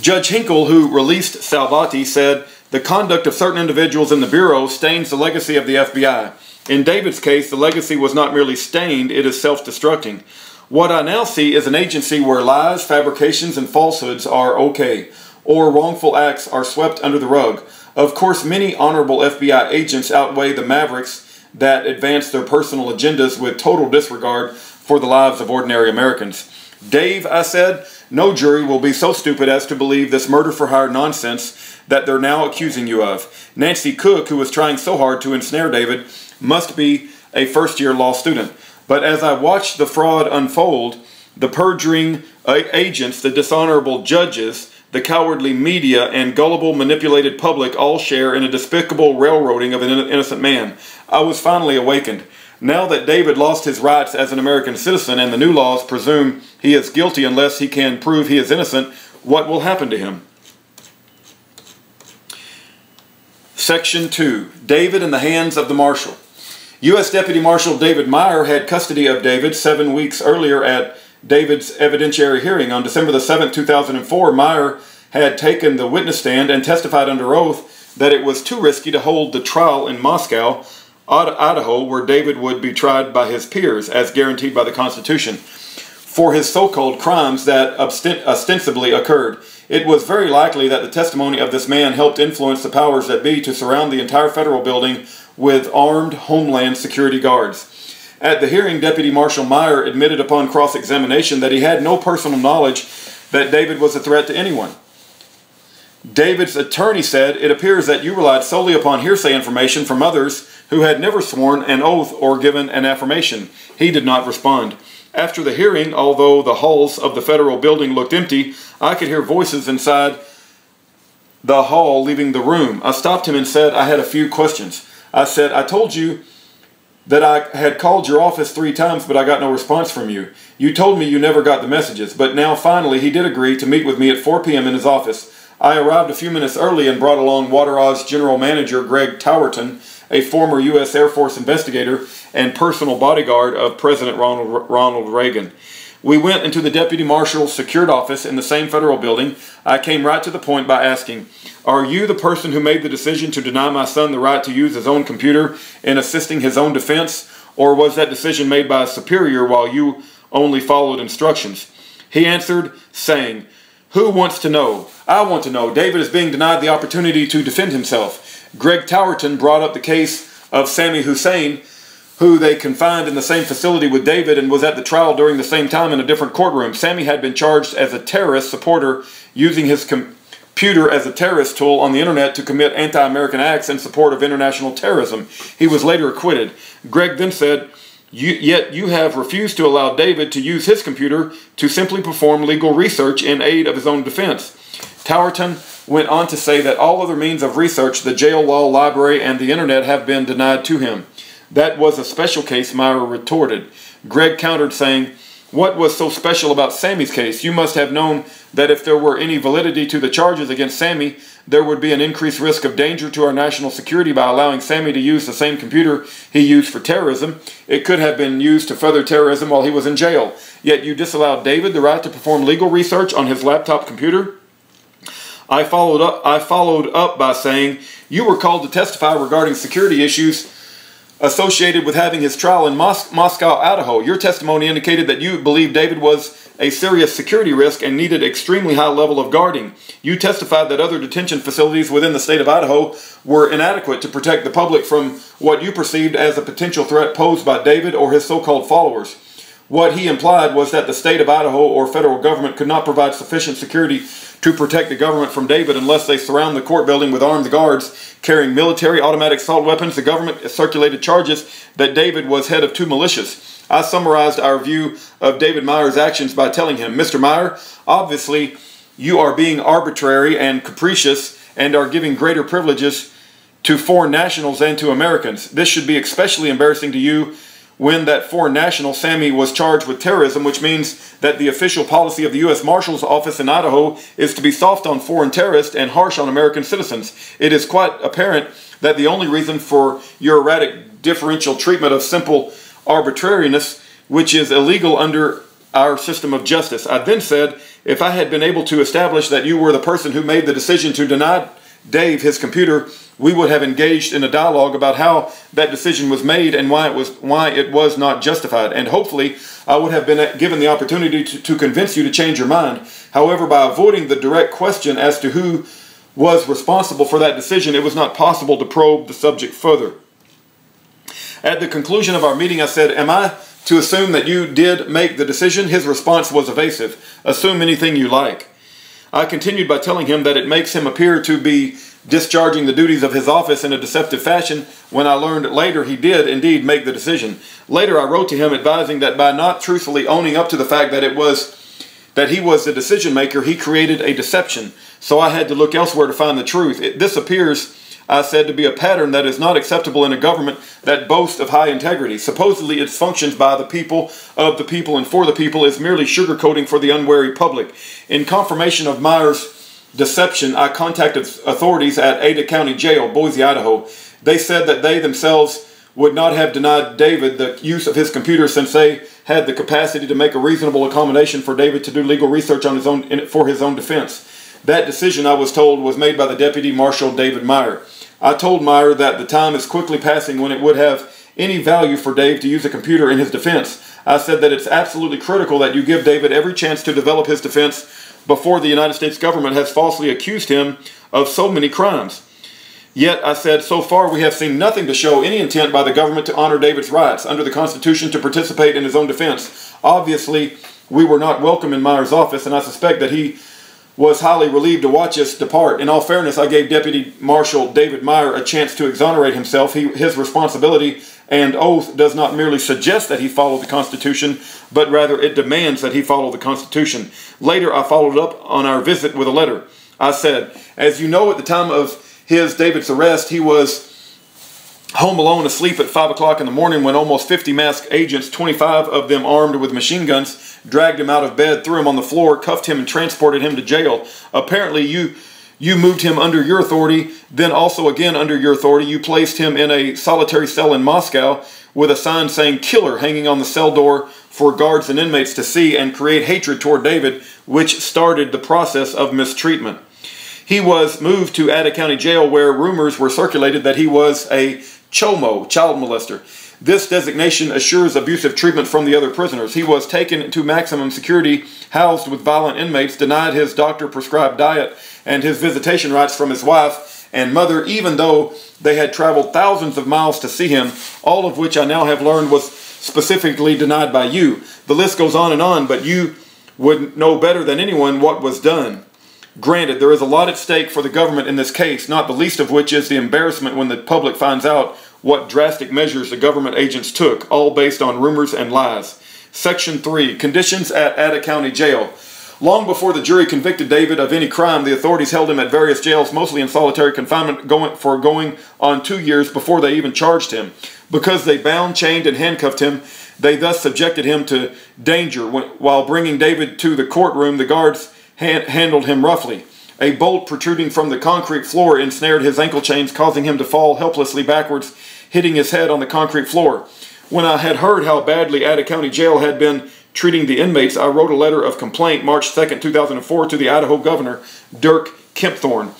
Judge Hinkson, who released Salvati, said, "The conduct of certain individuals in the Bureau stains the legacy of the FBI. In David's case, the legacy was not merely stained, it is self-destructing. What I now see is an agency where lies, fabrications, and falsehoods are okay, or wrongful acts are swept under the rug. Of course, many honorable FBI agents outweigh the mavericks that advance their personal agendas with total disregard for the lives of ordinary Americans. Dave," I said, "no jury will be so stupid as to believe this murder-for-hire nonsense that they're now accusing you of. Nancy Cook, who was trying so hard to ensnare David, must be a first-year law student. But as I watched the fraud unfold, the perjuring agents, the dishonorable judges, the cowardly media, and gullible, manipulated public all share in a despicable railroading of an innocent man. I was finally awakened. Now that David lost his rights as an American citizen and the new laws presume he is guilty unless he can prove he is innocent, what will happen to him?" Section 2. David in the hands of the marshal. U.S. Deputy Marshal David Meyer had custody of David 7 weeks earlier at David's evidentiary hearing. On December the 7th, 2004, Meyer had taken the witness stand and testified under oath that it was too risky to hold the trial in Moscow, Idaho, where David would be tried by his peers, as guaranteed by the Constitution, for his so-called crimes that ostensibly occurred. It was very likely that the testimony of this man helped influence the powers that be to surround the entire federal building with armed Homeland Security guards. At the hearing, Deputy Marshal Meyer admitted upon cross-examination that he had no personal knowledge that David was a threat to anyone. David's attorney said, "It appears that you relied solely upon hearsay information from others who had never sworn an oath or given an affirmation." He did not respond. After the hearing, although the halls of the federal building looked empty, I could hear voices inside the hall, leaving the room. I stopped him and said I had a few questions. I said, I told you that I had called your office 3 times, but I got no response from you. You told me you never got the messages, but now finally he did agree to meet with me at 4 p.m. in his office. I arrived a few minutes early and brought along Wateroz General Manager Greg Towerton, a former U.S. Air Force investigator and personal bodyguard of President Ronald Reagan. We went into the Deputy Marshal's secured office in the same federal building. I came right to the point by asking, "Are you the person who made the decision to deny my son the right to use his own computer in assisting his own defense, or was that decision made by a superior while you only followed instructions?" He answered, saying, "Who wants to know? I want to know. David is being denied the opportunity to defend himself." Greg Towerton brought up the case of Sami Hussein, who they confined in the same facility with David and was at the trial during the same time in a different courtroom. Sami had been charged as a terrorist supporter using his computer as a terrorist tool on the internet to commit anti-American acts in support of international terrorism. He was later acquitted. Greg then said, "Yet you have refused to allow David to use his computer to simply perform legal research in aid of his own defense." Towerton went on to say that all other means of research, the jail law library and the internet, have been denied to him. "That was a special case," Myra retorted. Greg countered, saying, "What was so special about Sami's case? You must have known that if there were any validity to the charges against Sami, there would be an increased risk of danger to our national security by allowing Sami to use the same computer he used for terrorism. It could have been used to further terrorism while he was in jail. Yet you disallowed David the right to perform legal research on his laptop computer?" I followed up by saying, "You were called to testify regarding security issues associated with having his trial in Moscow, Idaho. Your testimony indicated that you believed David was a serious security risk and needed extremely high level of guarding. You testified that other detention facilities within the state of Idaho were inadequate to protect the public from what you perceived as a potential threat posed by David or his so-called followers. What he implied was that the state of Idaho or federal government could not provide sufficient security to protect the government from David unless they surround the court building with armed guards carrying military automatic assault weapons. The government circulated charges that David was head of 2 militias. I summarized our view of David Meyer's actions by telling him, "Mr. Meyer, obviously you are being arbitrary and capricious and are giving greater privileges to foreign nationals than to Americans. This should be especially embarrassing to you when that foreign national, Sami, was charged with terrorism, which means that the official policy of the U.S. Marshal's Office in Idaho is to be soft on foreign terrorists and harsh on American citizens. It is quite apparent that the only reason for your erratic differential treatment of simple arbitrariness, which is illegal under our system of justice." I then said, "If I had been able to establish that you were the person who made the decision to deny Dave his computer, we would have engaged in a dialogue about how that decision was made and why it was not justified. And hopefully I would have been given the opportunity to convince you to change your mind. However, by avoiding the direct question as to who was responsible for that decision, it was not possible to probe the subject further." At the conclusion of our meeting, I said, "Am I to assume that you did make the decision?" His response was evasive. "Assume anything you like." I continued by telling him that it makes him appear to be discharging the duties of his office in a deceptive fashion when I learned later he did indeed make the decision. Later I wrote to him advising that by not truthfully owning up to the fact that he was the decision maker, he created a deception. So I had to look elsewhere to find the truth. This appears, I said, to be a pattern that is not acceptable in a government that boasts of high integrity. Supposedly its functions by the people, of the people, and for the people is merely sugarcoating for the unwary public. In confirmation of Meyer's deception, I contacted authorities at Ada County Jail, Boise, Idaho. They said that they themselves would not have denied David the use of his computer since they had the capacity to make a reasonable accommodation for David to do legal research on for his own defense. That decision, I was told, was made by the Deputy Marshal David Meyer. I told Meyer that the time is quickly passing when it would have any value for Dave to use a computer in his defense. I said that it's absolutely critical that you give David every chance to develop his defense before the United States government has falsely accused him of so many crimes. Yet, I said, so far we have seen nothing to show any intent by the government to honor David's rights under the Constitution to participate in his own defense. Obviously, we were not welcome in Meyer's office, and I suspect that he was highly relieved to watch us depart. In all fairness, I gave Deputy Marshal David Meyer a chance to exonerate himself. His responsibility and oath does not merely suggest that he follow the Constitution, but rather it demands that he follow the Constitution. Later, I followed up on our visit with a letter. I said, as you know, at the time of David's arrest, he was home alone asleep at 5 o'clock in the morning when almost 50 masked agents, 25 of them armed with machine guns, dragged him out of bed, threw him on the floor, cuffed him, and transported him to jail. Apparently, you moved him under your authority, then also again under your authority, you placed him in a solitary cell in Moscow with a sign saying "Killer" hanging on the cell door for guards and inmates to see and create hatred toward David, which started the process of mistreatment. He was moved to Ada County Jail, where rumors were circulated that he was a chomo, child molester. This designation assures abusive treatment from the other prisoners. He was taken to maximum security, housed with violent inmates, denied his doctor-prescribed diet and his visitation rights from his wife and mother, even though they had traveled thousands of miles to see him, all of which I now have learned was specifically denied by you. The list goes on, but you would know better than anyone what was done. Granted, there is a lot at stake for the government in this case, not the least of which is the embarrassment when the public finds out what drastic measures the government agents took, all based on rumors and lies. Section 3. Conditions at Ada County Jail. Long before the jury convicted David of any crime, the authorities held him at various jails, mostly in solitary confinement, going on 2 years before they even charged him. Because they bound, chained, and handcuffed him, they thus subjected him to danger. While bringing David to the courtroom, the guards handled him roughly. A bolt protruding from the concrete floor ensnared his ankle chains, causing him to fall helplessly backwards, hitting his head on the concrete floor. When I had heard how badly Ada County Jail had been treating the inmates, I wrote a letter of complaint March 2nd, 2004 to the Idaho Governor, Dirk Kempthorne,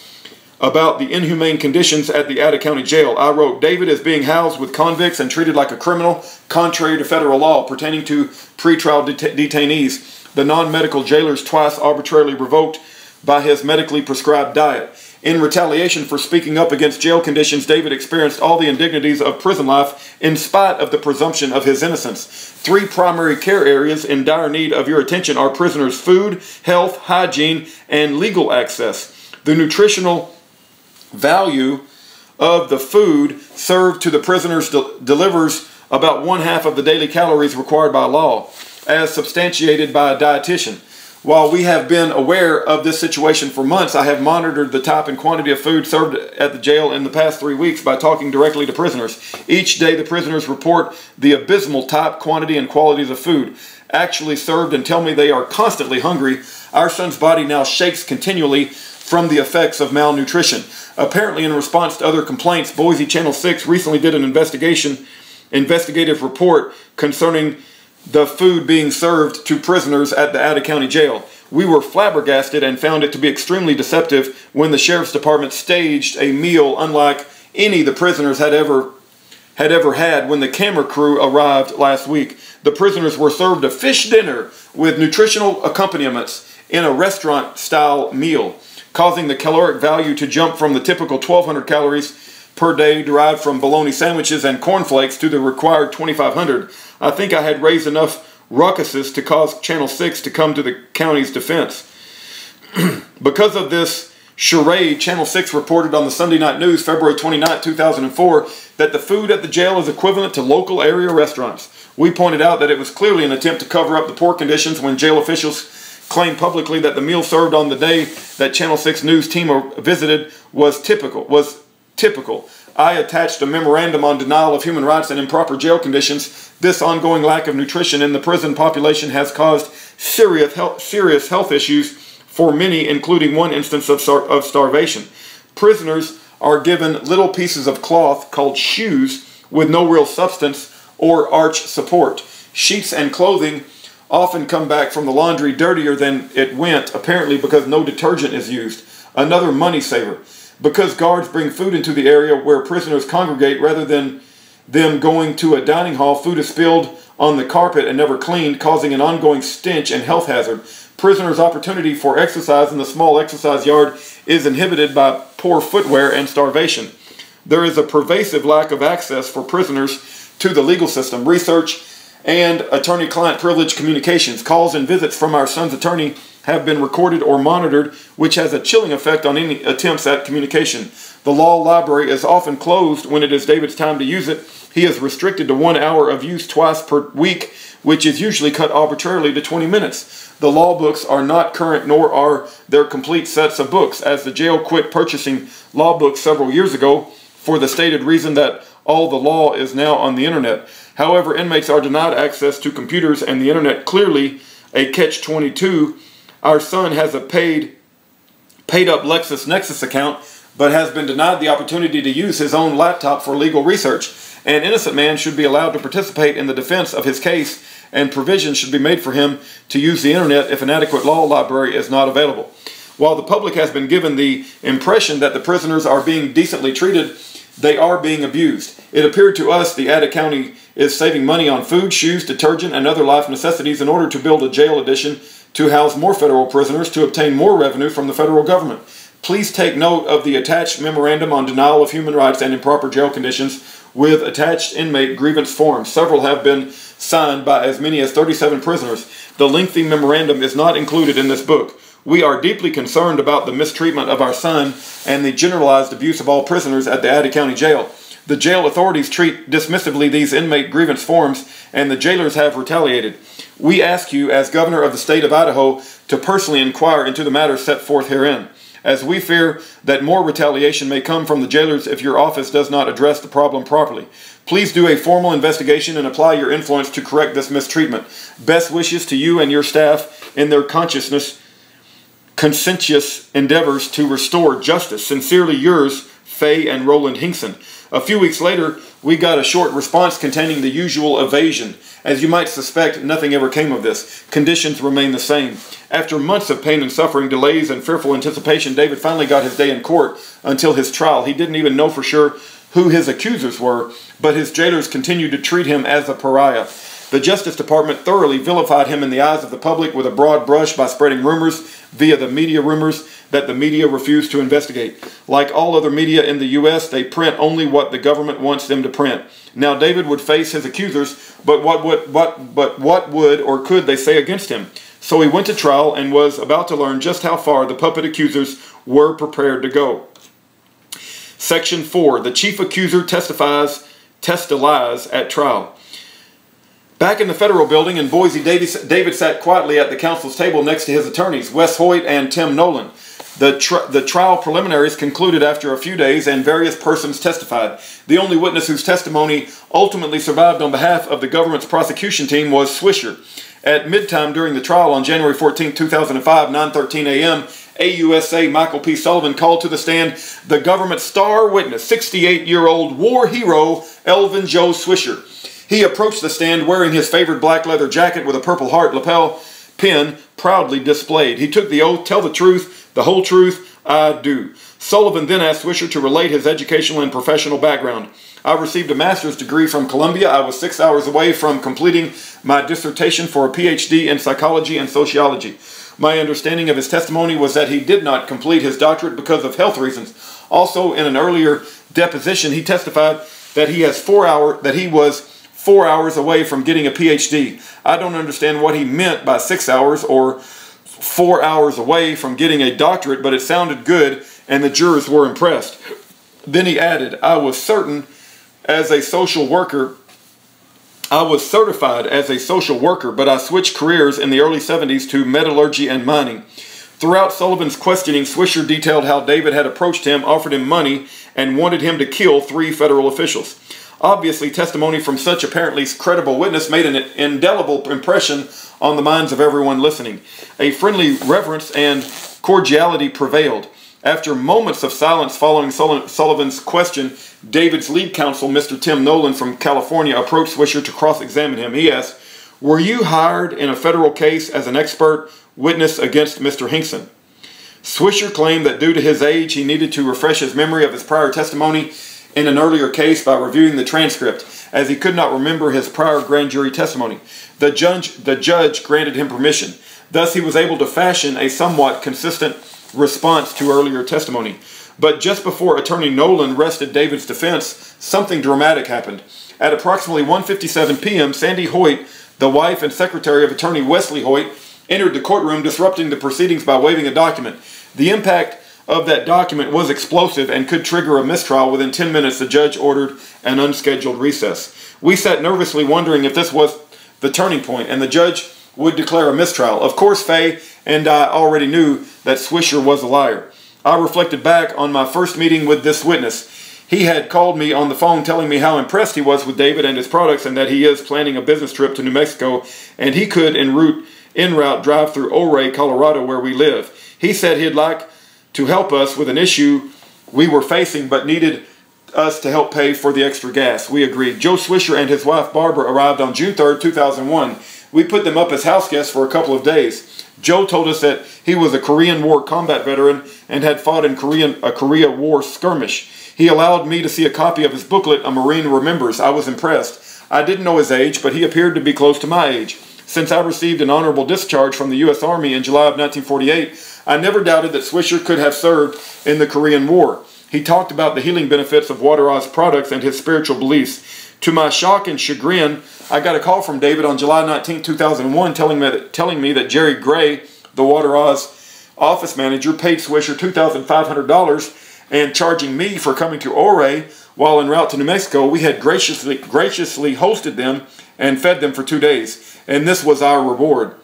about the inhumane conditions at the Ada County Jail. I wrote, David is being housed with convicts and treated like a criminal, contrary to federal law pertaining to pretrial detainees. The non-medical jailers twice arbitrarily revoked by his medically prescribed diet. In retaliation for speaking up against jail conditions, David experienced all the indignities of prison life in spite of the presumption of his innocence. 3 primary care areas in dire need of your attention are prisoners' food, health, hygiene, and legal access. The nutritional value of the food served to the prisoners delivers about 1/2 of the daily calories required by law, as substantiated by a dietitian. While we have been aware of this situation for months, I have monitored the type and quantity of food served at the jail in the past 3 weeks by talking directly to prisoners. Each day the prisoners report the abysmal type, quantity, and qualities of food actually served and tell me they are constantly hungry. Our son's body now shakes continually from the effects of malnutrition. Apparently, in response to other complaints, Boise Channel 6 recently did an investigative report concerning the food being served to prisoners at the Ada County Jail. We were flabbergasted and found it to be extremely deceptive when the Sheriff's Department staged a meal unlike any the prisoners had ever had when the camera crew arrived last week. The prisoners were served a fish dinner with nutritional accompaniments in a restaurant-style meal, causing the caloric value to jump from the typical 1,200 calories per day derived from bologna sandwiches and cornflakes to the required 2,500. I think I had raised enough ruckuses to cause Channel 6 to come to the county's defense. Because of this charade, Channel 6 reported on the Sunday Night News, February 29, 2004, that the food at the jail is equivalent to local area restaurants. We pointed out that it was clearly an attempt to cover up the poor conditions when jail officials claimed publicly that the meal served on the day that Channel 6 News team visited was typical. I attached a memorandum on denial of human rights and improper jail conditions. This ongoing lack of nutrition in the prison population has caused serious health issues for many, including one instance of starvation. Prisoners are given little pieces of cloth called shoes with no real substance or arch support. Sheets and clothing often come back from the laundry dirtier than it went, apparently because no detergent is used. Another money saver. Because guards bring food into the area where prisoners congregate rather than them going to a dining hall, food is spilled on the carpet and never cleaned, causing an ongoing stench and health hazard. Prisoners' opportunity for exercise in the small exercise yard is inhibited by poor footwear and starvation. There is a pervasive lack of access for prisoners to the legal system. Research and attorney-client privilege communications, calls and visits from our son's attorney have been recorded or monitored, which has a chilling effect on any attempts at communication. The law library is often closed when it is David's time to use it. He is restricted to 1 hour of use twice per week, which is usually cut arbitrarily to 20 minutes. The law books are not current, nor are their complete sets of books, as the jail quit purchasing law books several years ago for the stated reason that all the law is now on the internet. However, inmates are denied access to computers and the internet, clearly a catch-22. Our son has a paid-up LexisNexis account, but has been denied the opportunity to use his own laptop for legal research. An innocent man should be allowed to participate in the defense of his case, and provision should be made for him to use the internet if an adequate law library is not available. While the public has been given the impression that the prisoners are being decently treated, they are being abused. It appeared to us the Ada County is saving money on food, shoes, detergent, and other life necessities in order to build a jail addition to house more federal prisoners to obtain more revenue from the federal government. Please take note of the attached memorandum on denial of human rights and improper jail conditions with attached inmate grievance forms. Several have been signed by as many as 37 prisoners. The lengthy memorandum is not included in this book. We are deeply concerned about the mistreatment of our son and the generalized abuse of all prisoners at the Ada County Jail. The jail authorities treat dismissively these inmate grievance forms, and the jailers have retaliated. We ask you, as governor of the state of Idaho, to personally inquire into the matters set forth herein, as we fear that more retaliation may come from the jailers if your office does not address the problem properly. Please do a formal investigation and apply your influence to correct this mistreatment. Best wishes to you and your staff in their conscientious endeavors to restore justice. Sincerely yours, Faye and Roland Hinkson. A few weeks later, we got a short response containing the usual evasion. As you might suspect, nothing ever came of this. Conditions remain the same. After months of pain and suffering, delays, and fearful anticipation, David finally got his day in court until his trial. He didn't even know for sure who his accusers were, but his jailers continued to treat him as a pariah. The Justice Department thoroughly vilified him in the eyes of the public with a broad brush by spreading rumors via the media, rumors that the media refused to investigate. Like all other media in the U.S., they print only what the government wants them to print. Now David would face his accusers, but what would or could they say against him? So he went to trial and was about to learn just how far the puppet accusers were prepared to go. Section 4. The chief accuser testifies at trial. Back in the federal building in Boise, David sat quietly at the counsel's table next to his attorneys, Wes Hoyt and Tim Nolan. The trial preliminaries concluded after a few days and various persons testified. The only witness whose testimony ultimately survived on behalf of the government's prosecution team was Swisher. At midtime during the trial on January 14, 2005, 9:13 a.m., AUSA Michael P. Sullivan called to the stand the government's star witness, 68-year-old war hero Elvin Joe Swisher. He approached the stand wearing his favorite black leather jacket with a Purple Heart lapel pin proudly displayed. He took the oath, tell the truth, the whole truth, I do. Sullivan then asked Swisher to relate his educational and professional background. I received a master's degree from Columbia. I was 6 hours away from completing my dissertation for a PhD in psychology and sociology. My understanding of his testimony was that he did not complete his doctorate because of health reasons. Also, in an earlier deposition, he testified that he was 4 hours away from getting a PhD. I don't understand what he meant by 6 hours or 4 hours away from getting a doctorate, but it sounded good and the jurors were impressed. Then he added, I was certified as a social worker, but I switched careers in the early 70s to metallurgy and mining. Throughout Sullivan's questioning, Swisher detailed how David had approached him, offered him money, and wanted him to kill 3 federal officials. Obviously, testimony from such apparently credible witness made an indelible impression on the minds of everyone listening. A friendly reverence and cordiality prevailed. After moments of silence following Sullivan's question, David's lead counsel, Mr. Tim Nolan from California, approached Swisher to cross-examine him. He asked, were you hired in a federal case as an expert witness against Mr. Hinkson? Swisher claimed that due to his age, he needed to refresh his memory of his prior testimony in an earlier case by reviewing the transcript, as he could not remember his prior grand jury testimony. The judge granted him permission. Thus, he was able to fashion a somewhat consistent response to earlier testimony. But just before Attorney Nolan rested David's defense, something dramatic happened. At approximately 1:57 p.m., Sandy Hoyt, the wife and secretary of Attorney Wesley Hoyt, entered the courtroom, disrupting the proceedings by waving a document. The impact of that document was explosive and could trigger a mistrial. Within 10 minutes, the judge ordered an unscheduled recess. We sat nervously wondering if this was the turning point, and the judge would declare a mistrial. Of course, Fay and I already knew that Swisher was a liar. I reflected back on my first meeting with this witness. He had called me on the phone telling me how impressed he was with David and his products, and that he is planning a business trip to New Mexico, and he could en route drive through Ouray, Colorado, where we live. He said he'd like to help us with an issue we were facing, but needed us to help pay for the extra gas. We agreed. Joe Swisher and his wife Barbara arrived on June 3rd, 2001. We put them up as house guests for a couple of days. Joe told us that he was a Korean War combat veteran and had fought in a Korea War skirmish. He allowed me to see a copy of his booklet, A Marine Remembers. I was impressed. I didn't know his age, but he appeared to be close to my age. Since I received an honorable discharge from the U.S. Army in July of 1948, I never doubted that Swisher could have served in the Korean War. He talked about the healing benefits of Waterized products and his spiritual beliefs. To my shock and chagrin, I got a call from David on July 19, 2001, telling me that Jerry Gray, the Waterized office manager, paid Swisher $2,500 and charging me for coming to Ouray while en route to New Mexico. We had graciously hosted them and fed them for 2 days, and this was our reward.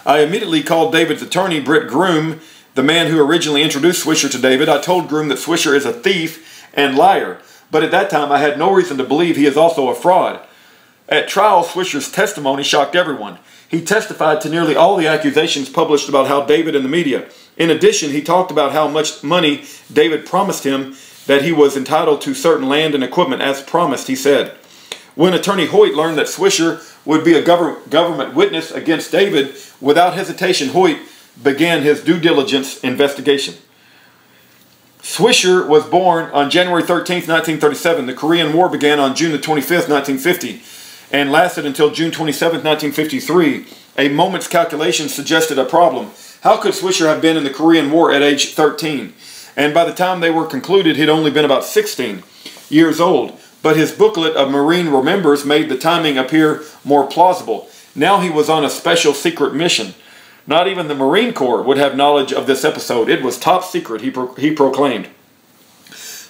I immediately called David's attorney, Britt Groom, the man who originally introduced Swisher to David. I told Groom that Swisher is a thief and liar, but at that time I had no reason to believe he is also a fraud. At trial, Swisher's testimony shocked everyone. He testified to nearly all the accusations published about how David and the media. In addition, he talked about how much money David promised him, that he was entitled to certain land and equipment as promised, he said. When Attorney Hoyt learned that Swisher would be a government witness against David, without hesitation, Hoyt began his due diligence investigation. Swisher was born on January 13, 1937. The Korean War began on June 25, 1950, and lasted until June 27, 1953. A moment's calculation suggested a problem. How could Swisher have been in the Korean War at age 13? And by the time they were concluded, he'd only been about 16 years old. But his booklet of Marine Remembers made the timing appear more plausible. Now he was on a special secret mission. Not even the Marine Corps would have knowledge of this episode. It was top secret, he proclaimed.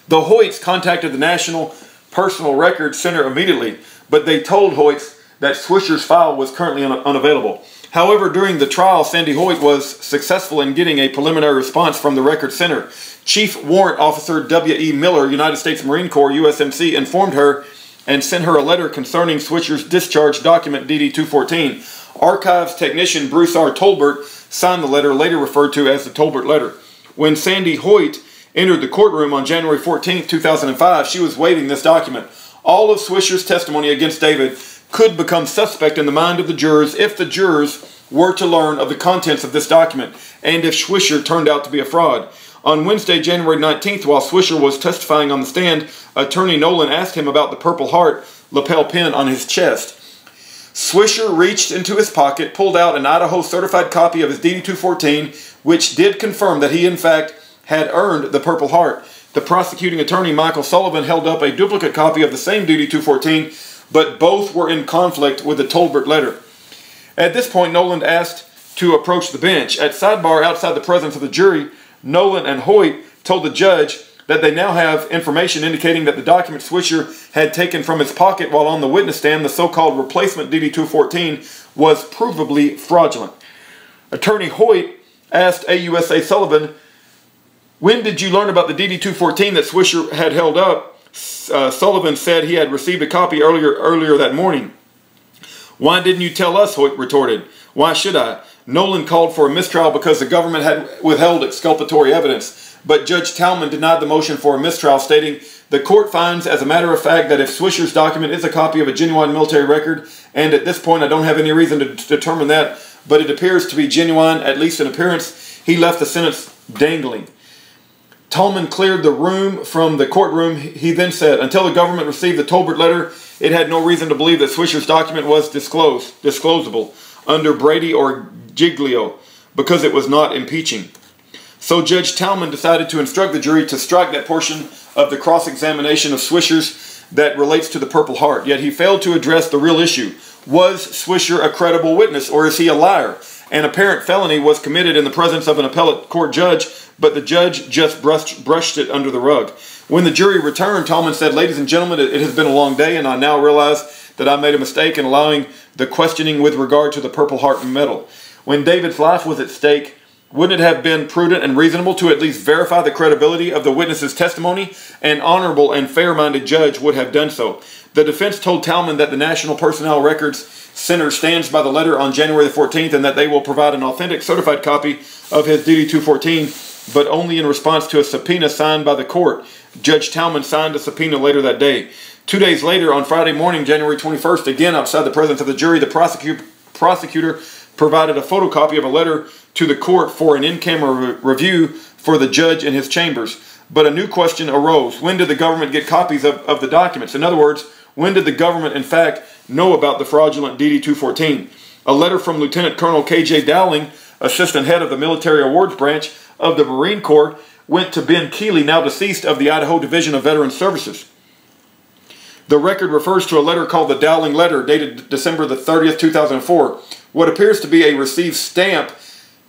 The Hoyts contacted the National Personal Records Center immediately, but they told Hoyts that Swisher's file was currently unavailable. However, during the trial, Sandy Hoyt was successful in getting a preliminary response from the Record Center. Chief Warrant Officer W.E. Miller, United States Marine Corps, USMC, informed her and sent her a letter concerning Swisher's discharge document DD-214. Archives technician Bruce R. Tolbert signed the letter, later referred to as the Tolbert letter. When Sandy Hoyt entered the courtroom on January 14, 2005, she was waving this document. All of Swisher's testimony against David could become suspect in the mind of the jurors if the jurors were to learn of the contents of this document, and if Swisher turned out to be a fraud. On Wednesday, January 19th, while Swisher was testifying on the stand, Attorney Nolan asked him about the Purple Heart lapel pin on his chest. Swisher reached into his pocket, pulled out an Idaho certified copy of his DD-214, which did confirm that he in fact had earned the Purple Heart. The prosecuting attorney, Michael Sullivan, held up a duplicate copy of the same DD-214, but both were in conflict with the Tolbert letter. At this point, Nolan asked to approach the bench. At sidebar outside the presence of the jury, Nolan and Hoyt told the judge that they now have information indicating that the document Swisher had taken from his pocket while on the witness stand, the so-called replacement DD-214, was provably fraudulent. Attorney Hoyt asked AUSA Sullivan, "When did you learn about the DD-214 that Swisher had held up?" Sullivan said he had received a copy earlier that morning. "Why didn't you tell us?" Hoyt retorted. "Why should I?" Nolan called for a mistrial because the government had withheld exculpatory evidence, but Judge Talman denied the motion for a mistrial, stating, "The court finds, as a matter of fact, that if Swisher's document is a copy of a genuine military record, and at this point I don't have any reason to determine that, but it appears to be genuine, at least in appearance," he left the sentence dangling. Tallman cleared the room from the courtroom. He then said, "Until the government received the Tolbert letter, it had no reason to believe that Swisher's document was disclosable under Brady or Giglio, because it was not impeaching." So Judge Talman decided to instruct the jury to strike that portion of the cross-examination of Swisher's that relates to the Purple Heart. Yet he failed to address the real issue. Was Swisher a credible witness, or is he a liar? An apparent felony was committed in the presence of an appellate court judge, but the judge just brushed it under the rug. When the jury returned, Tallman said, "Ladies and gentlemen, it has been a long day, and I now realize that I made a mistake in allowing the questioning with regard to the Purple Heart medal. When David's life was at stake, wouldn't it have been prudent and reasonable to at least verify the credibility of the witness's testimony? An honorable and fair-minded judge would have done so. The defense told Talman that the National Personnel Records Center stands by the letter on January the 14th and that they will provide an authentic certified copy of his DD-214, but only in response to a subpoena signed by the court. Judge Talman signed a subpoena later that day. 2 days later, on Friday morning, January 21st, again outside the presence of the jury, the prosecutor provided a photocopy of a letter to the court for an in-camera review for the judge in his chambers. But a new question arose. When did the government get copies of the documents? In other words, when did the government, in fact, know about the fraudulent DD-214? A letter from Lieutenant Colonel K.J. Dowling, assistant head of the Military Awards Branch of the Marine Corps, went to Ben Keeley, now deceased, of the Idaho Division of Veterans Services. The record refers to a letter called the Dowling Letter, dated December the 30th, 2004. What appears to be a received stamp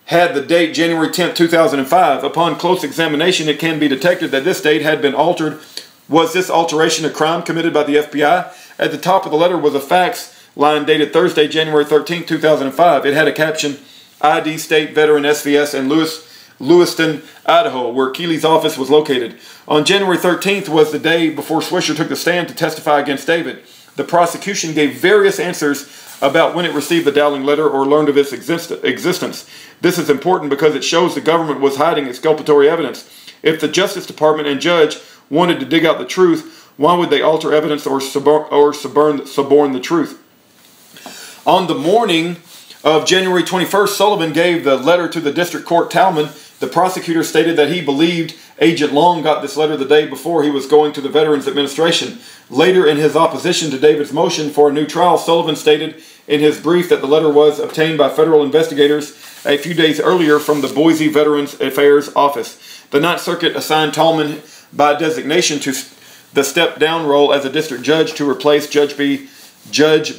had the date January 10, 2005. Upon close examination, it can be detected that this date had been altered. Was this alteration a crime committed by the FBI? At the top of the letter was a fax line dated Thursday, January 13, 2005. It had a caption, ID State Veteran SVS in Lewiston, Idaho, where Keeley's office was located. On January 13th was the day before Swisher took the stand to testify against David. The prosecution gave various answers about when it received the Dowling letter or learned of its existence. This is important because it shows the government was hiding exculpatory evidence. If the Justice Department and judge wanted to dig out the truth, why would they alter evidence or suborn the truth? On the morning of January 21st, Sullivan gave the letter to the District Court Talman. The prosecutor stated that he believed Agent Long got this letter the day before he was going to the Veterans Administration. Later, in his opposition to David's motion for a new trial, Sullivan stated in his brief that the letter was obtained by federal investigators a few days earlier from the Boise Veterans Affairs Office. The Ninth Circuit assigned Talman by designation to the step-down role as a district judge to replace Judge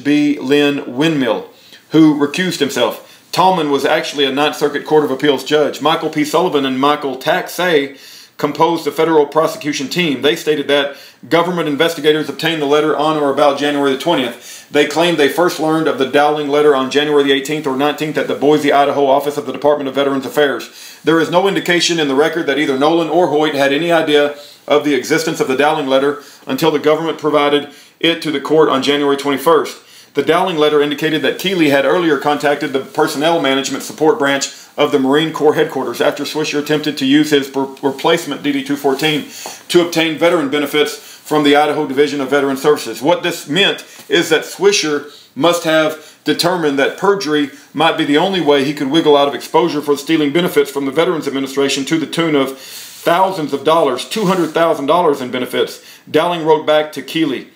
B. Lynn Windmill, who recused himself. Talman was actually a Ninth Circuit Court of Appeals judge. Michael P. Sullivan and Michael Taxay composed the federal prosecution team. They stated that government investigators obtained the letter on or about January the 20th. They claimed they first learned of the Dowling letter on January the 18th or 19th at the Boise, Idaho office of the Department of Veterans Affairs. There is no indication in the record that either Nolan or Hoyt had any idea of the existence of the Dowling letter until the government provided it to the court on January 21st. The Dowling letter indicated that Keeley had earlier contacted the Personnel Management Support Branch of the Marine Corps Headquarters after Swisher attempted to use his replacement DD-214 to obtain veteran benefits from the Idaho Division of Veterans Services. What this meant is that Swisher must have determined that perjury might be the only way he could wiggle out of exposure for stealing benefits from the Veterans Administration to the tune of thousands of dollars, $200,000 in benefits. Dowling wrote back to Keeley,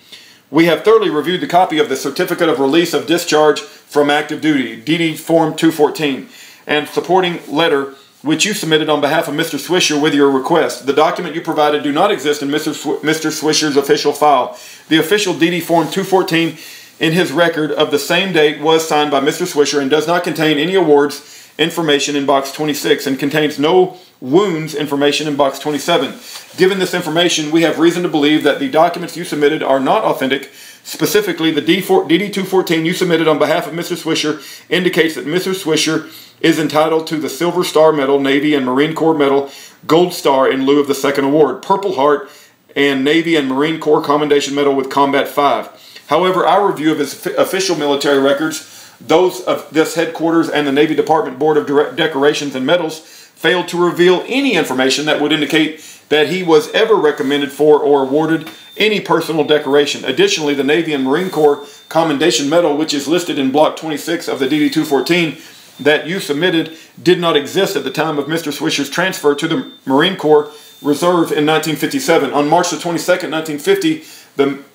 "We have thoroughly reviewed the copy of the Certificate of Release of Discharge from Active Duty, DD Form 214, and supporting letter which you submitted on behalf of Mr. Swisher with your request. The document you provided do not exist in Mr. Swisher's official file. The official DD Form 214 in his record of the same date was signed by Mr. Swisher and does not contain any awards information in box 26 and contains no wounds information in box 27. Given this information, we have reason to believe that the documents you submitted are not authentic. Specifically, the DD-214 you submitted on behalf of Mr. Swisher indicates that Mr. Swisher is entitled to the Silver Star Medal, Navy and Marine Corps Medal, Gold Star in lieu of the second award, Purple Heart, and Navy and Marine Corps Commendation Medal with Combat 5. However, our review of his official military records, those of this headquarters and the Navy Department Board of Decorations and Medals, failed to reveal any information that would indicate that he was ever recommended for or awarded any personal decoration. Additionally, the Navy and Marine Corps Commendation Medal, which is listed in Block 26 of the DD-214 that you submitted, did not exist at the time of Mr. Swisher's transfer to the Marine Corps Reserve in 1957. On March the 22nd, 1950,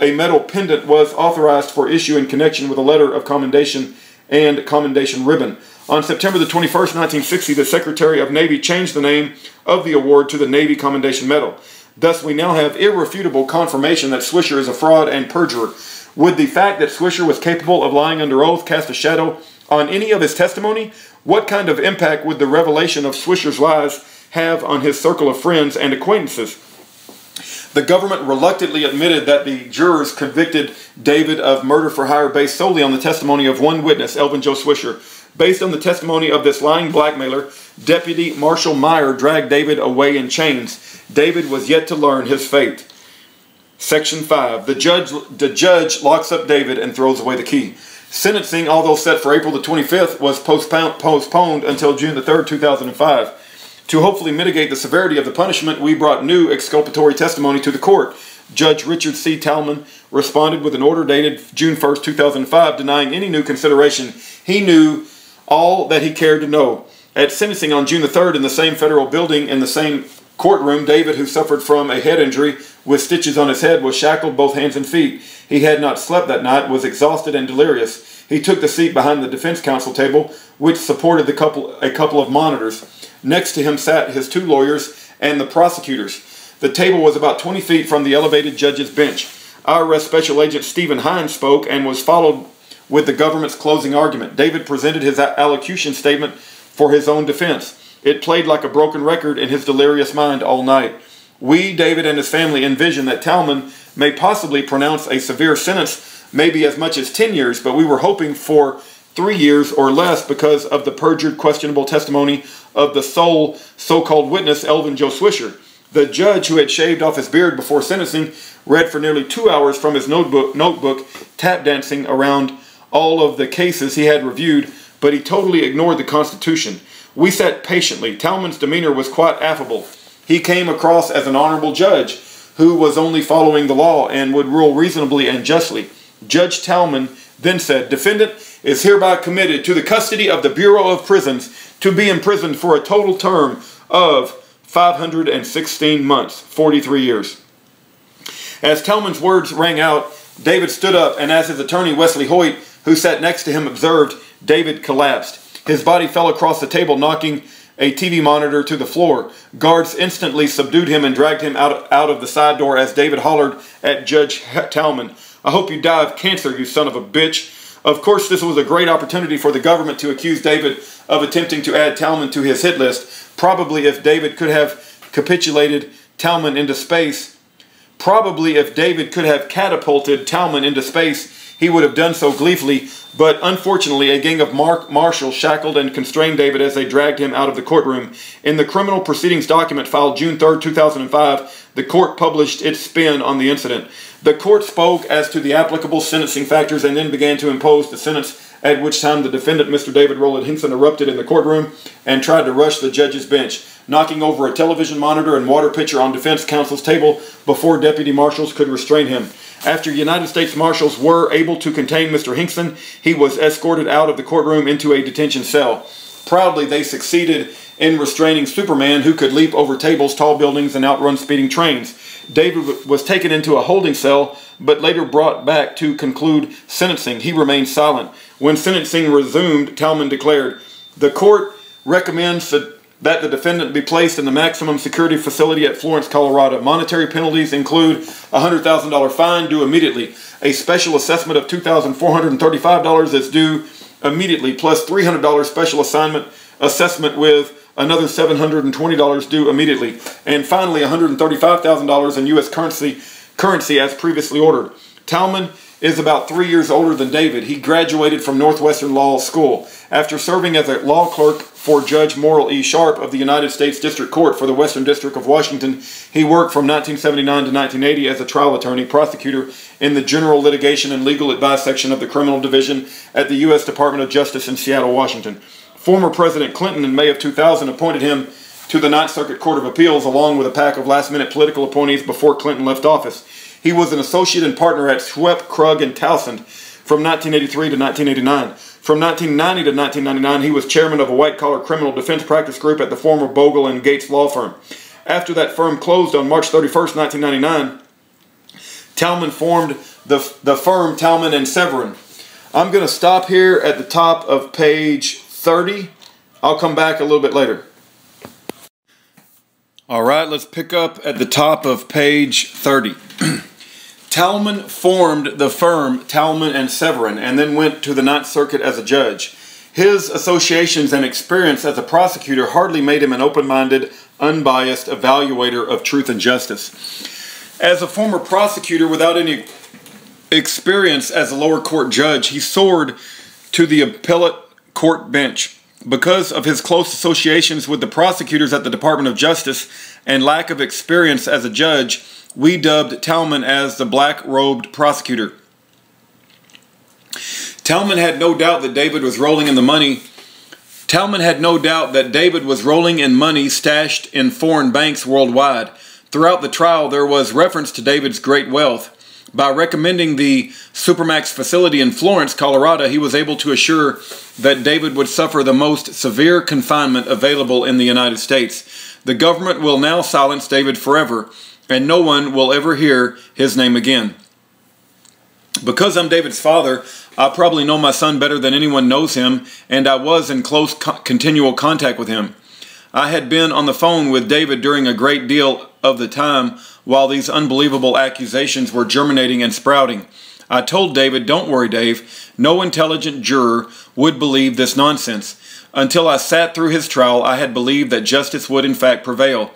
a medal pendant was authorized for issue in connection with a letter of commendation and commendation ribbon. On September the 21st, 1960, the Secretary of Navy changed the name of the award to the Navy Commendation Medal. Thus, we now have irrefutable confirmation that Swisher is a fraud and perjurer. Would the fact that Swisher was capable of lying under oath cast a shadow on any of his testimony? What kind of impact would the revelation of Swisher's lies have on his circle of friends and acquaintances? The government reluctantly admitted that the jurors convicted David of murder for hire based solely on the testimony of one witness, Elvin Joe Swisher. Based on the testimony of this lying blackmailer, Deputy Marshal Meyer dragged David away in chains. David was yet to learn his fate. Section 5. The judge locks up David and throws away the key. Sentencing, although set for April the 25th, was postponed until June the 3rd, 2005. To hopefully mitigate the severity of the punishment, we brought new exculpatory testimony to the court. Judge Richard C. Talman responded with an order dated June 1st, 2005, denying any new consideration. He knew all that he cared to know. At sentencing on June the 3rd in the same federal building in the same courtroom, David, who suffered from a head injury with stitches on his head, was shackled both hands and feet. He had not slept that night, was exhausted and delirious. He took the seat behind the defense counsel table, which supported a couple of monitors. Next to him sat his two lawyers and the prosecutors. The table was about 20 feet from the elevated judge's bench. IRS Special Agent Stephen Hines spoke and was followed with the government's closing argument. David presented his allocution statement for his own defense. It played like a broken record in his delirious mind all night. We, David and his family, envision that Talman may possibly pronounce a severe sentence, maybe as much as 10 years, but we were hoping for 3 years or less because of the perjured, questionable testimony of the sole so-called witness, Elvin Joe Swisher. The judge, who had shaved off his beard before sentencing, read for nearly 2 hours from his notebook, tap dancing around all of the cases he had reviewed, but he totally ignored the Constitution. We sat patiently. Talman's demeanor was quite affable. He came across as an honorable judge who was only following the law and would rule reasonably and justly. Judge Talman then said, "Defendant is hereby committed to the custody of the Bureau of Prisons to be imprisoned for a total term of 516 months, 43 years. As Talman's words rang out, David stood up, and as his attorney, Wesley Hoyt, who sat next to him, observed, David collapsed. His body fell across the table, knocking a TV monitor to the floor. Guards instantly subdued him and dragged him out of the side door as David hollered at Judge Talman, "I hope you die of cancer, you son of a bitch." Of course, this was a great opportunity for the government to accuse David of attempting to add Talman to his hit list. Probably if David could have catapulted Talman into space, he would have done so gleefully, but unfortunately a gang of marshals shackled and constrained David as they dragged him out of the courtroom. In the criminal proceedings document filed June 3rd, 2005, the court published its spin on the incident. The court spoke as to the applicable sentencing factors and then began to impose the sentence, at which time the defendant, Mr. David Rowland Hinkson, erupted in the courtroom and tried to rush the judge's bench, knocking over a television monitor and water pitcher on defense counsel's table before deputy marshals could restrain him. After United States Marshals were able to contain Mr. Hinkson, he was escorted out of the courtroom into a detention cell. Proudly, they succeeded in restraining Superman, who could leap over tables, tall buildings, and outrun speeding trains. David was taken into a holding cell, but later brought back to conclude sentencing. He remained silent. When sentencing resumed, Talman declared, "The court recommends that the defendant be placed in the maximum security facility at Florence, Colorado. Monetary penalties include a $100,000 fine due immediately. A special assessment of $2,435 is due immediately, plus $300 special assessment with another $720 due immediately. And finally, $135,000 in U.S. currency as previously ordered." Talman is about 3 years older than David. He graduated from Northwestern Law School. After serving as a law clerk for Judge Morrill E. Sharp of the United States District Court for the Western District of Washington, he worked from 1979 to 1980 as a trial attorney, prosecutor in the General Litigation and Legal Advice Section of the Criminal Division at the U.S. Department of Justice in Seattle, Washington. Former President Clinton in May of 2000 appointed him to the Ninth Circuit Court of Appeals along with a pack of last-minute political appointees before Clinton left office. He was an associate and partner at Schwepp, Krug, and Townsend from 1983 to 1989. From 1990 to 1999, he was chairman of a white-collar criminal defense practice group at the former Bogle and Gates law firm. After that firm closed on March 31st, 1999, Talman formed the firm Talman and Severin. I'm going to stop here at the top of page 30. I'll come back a little bit later. All right, let's pick up at the top of page 30. Talman formed the firm Talman and Severin and then went to the Ninth Circuit as a judge. His associations and experience as a prosecutor hardly made him an open-minded, unbiased evaluator of truth and justice. As a former prosecutor without any experience as a lower court judge, he soared to the appellate court bench. Because of his close associations with the prosecutors at the Department of Justice and lack of experience as a judge, we dubbed Talman as the black-robed prosecutor. Talman had no doubt that David was rolling in the money. Talman had no doubt that David was rolling in money stashed in foreign banks worldwide. Throughout the trial, there was reference to David's great wealth. By recommending the Supermax facility in Florence, Colorado, he was able to assure that David would suffer the most severe confinement available in the United States. The government will now silence David forever, and no one will ever hear his name again. Because I'm David's father, I probably know my son better than anyone knows him, and I was in close continual contact with him. I had been on the phone with David during a great deal of the time while these unbelievable accusations were germinating and sprouting. I told David, "Don't worry, Dave. No intelligent juror would believe this nonsense." Until I sat through his trial, I had believed that justice would in fact prevail.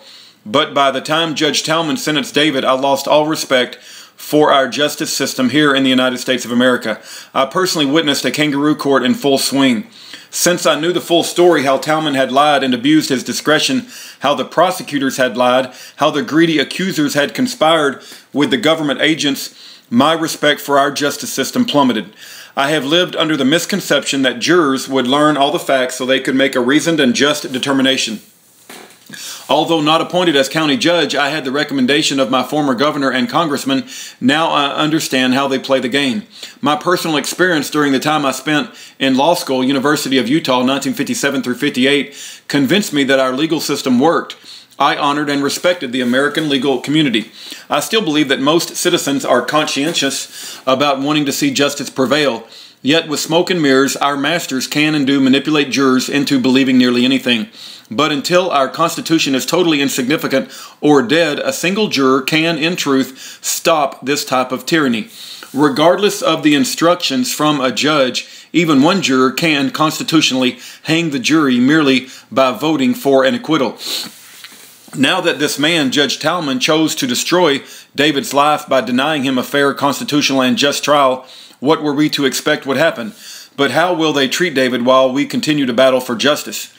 But by the time Judge Talman sentenced David, I lost all respect for our justice system here in the United States of America. I personally witnessed a kangaroo court in full swing. Since I knew the full story, how Talman had lied and abused his discretion, how the prosecutors had lied, how the greedy accusers had conspired with the government agents, my respect for our justice system plummeted. I have lived under the misconception that jurors would learn all the facts so they could make a reasoned and just determination. Although not appointed as county judge, I had the recommendation of my former governor and congressman. Now I understand how they play the game. My personal experience during the time I spent in law school, University of Utah, 1957 through 58, convinced me that our legal system worked. I honored and respected the American legal community. I still believe that most citizens are conscientious about wanting to see justice prevail. Yet with smoke and mirrors, our masters can and do manipulate jurors into believing nearly anything. But until our Constitution is totally insignificant or dead, a single juror can, in truth, stop this type of tyranny. Regardless of the instructions from a judge, even one juror can constitutionally hang the jury merely by voting for an acquittal. Now that this man, Judge Talman, chose to destroy David's life by denying him a fair, constitutional, and just trial, what were we to expect would happen? But how will they treat David while we continue to battle for justice?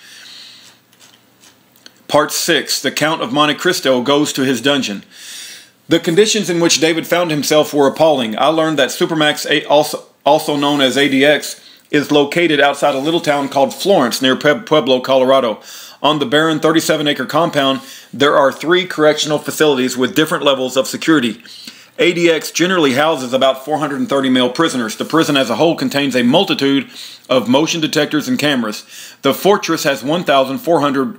Part 6, the Count of Monte Cristo goes to his dungeon. The conditions in which David found himself were appalling. I learned that Supermax, also known as ADX, is located outside a little town called Florence near Pueblo, Colorado. On the barren 37-acre compound, there are 3 correctional facilities with different levels of security. ADX generally houses about 430 male prisoners. The prison as a whole contains a multitude of motion detectors and cameras. The fortress has 1,400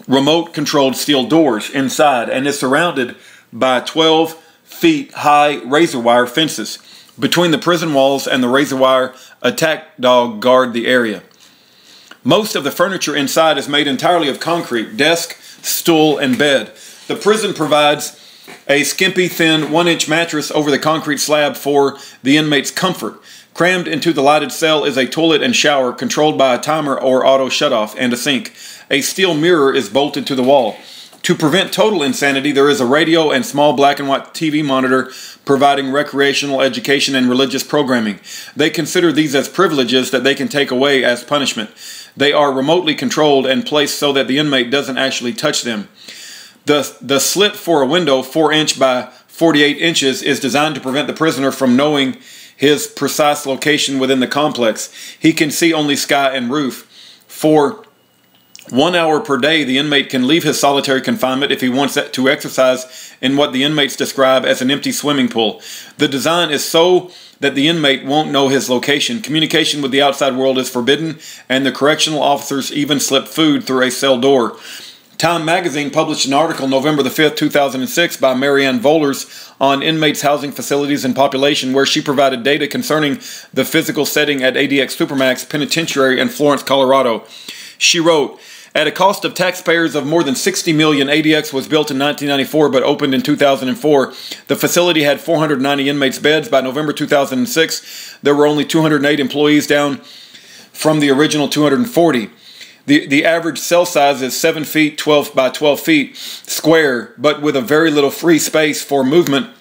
remote-controlled steel doors inside and is surrounded by 12 feet high razor wire fences. Between the prison walls and the razor wire, attack dog guard the area. Most of the furniture inside is made entirely of concrete: desk, stool, and bed. The prison provides a skimpy, thin, 1-inch mattress over the concrete slab for the inmate's comfort. Crammed into the lighted cell is a toilet and shower controlled by a timer or auto shutoff and a sink. A steel mirror is bolted to the wall. To prevent total insanity, there is a radio and small black and white TV monitor providing recreational, education, and religious programming. They consider these as privileges that they can take away as punishment. They are remotely controlled and placed so that the inmate doesn't actually touch them. The slit for a window, 4-inch by 48 inches, is designed to prevent the prisoner from knowing his precise location within the complex. He can see only sky and roof. For 1 hour per day, the inmate can leave his solitary confinement if he wants to exercise in what the inmates describe as an empty swimming pool. The design is so that the inmate won't know his location. Communication with the outside world is forbidden, and the correctional officers even slip food through a cell door. Time magazine published an article November the 5th, 2006 by Marianne Vollers on inmates' housing facilities and population, where she provided data concerning the physical setting at ADX Supermax Penitentiary in Florence, Colorado. She wrote, "At a cost of taxpayers of more than $60 million, ADX was built in 1994 but opened in 2004. The facility had 490 inmates beds. By November 2006, there were only 208 employees, down from the original 240. The average cell size is 7 feet 12 by 12 feet square, but with a very little free space for movement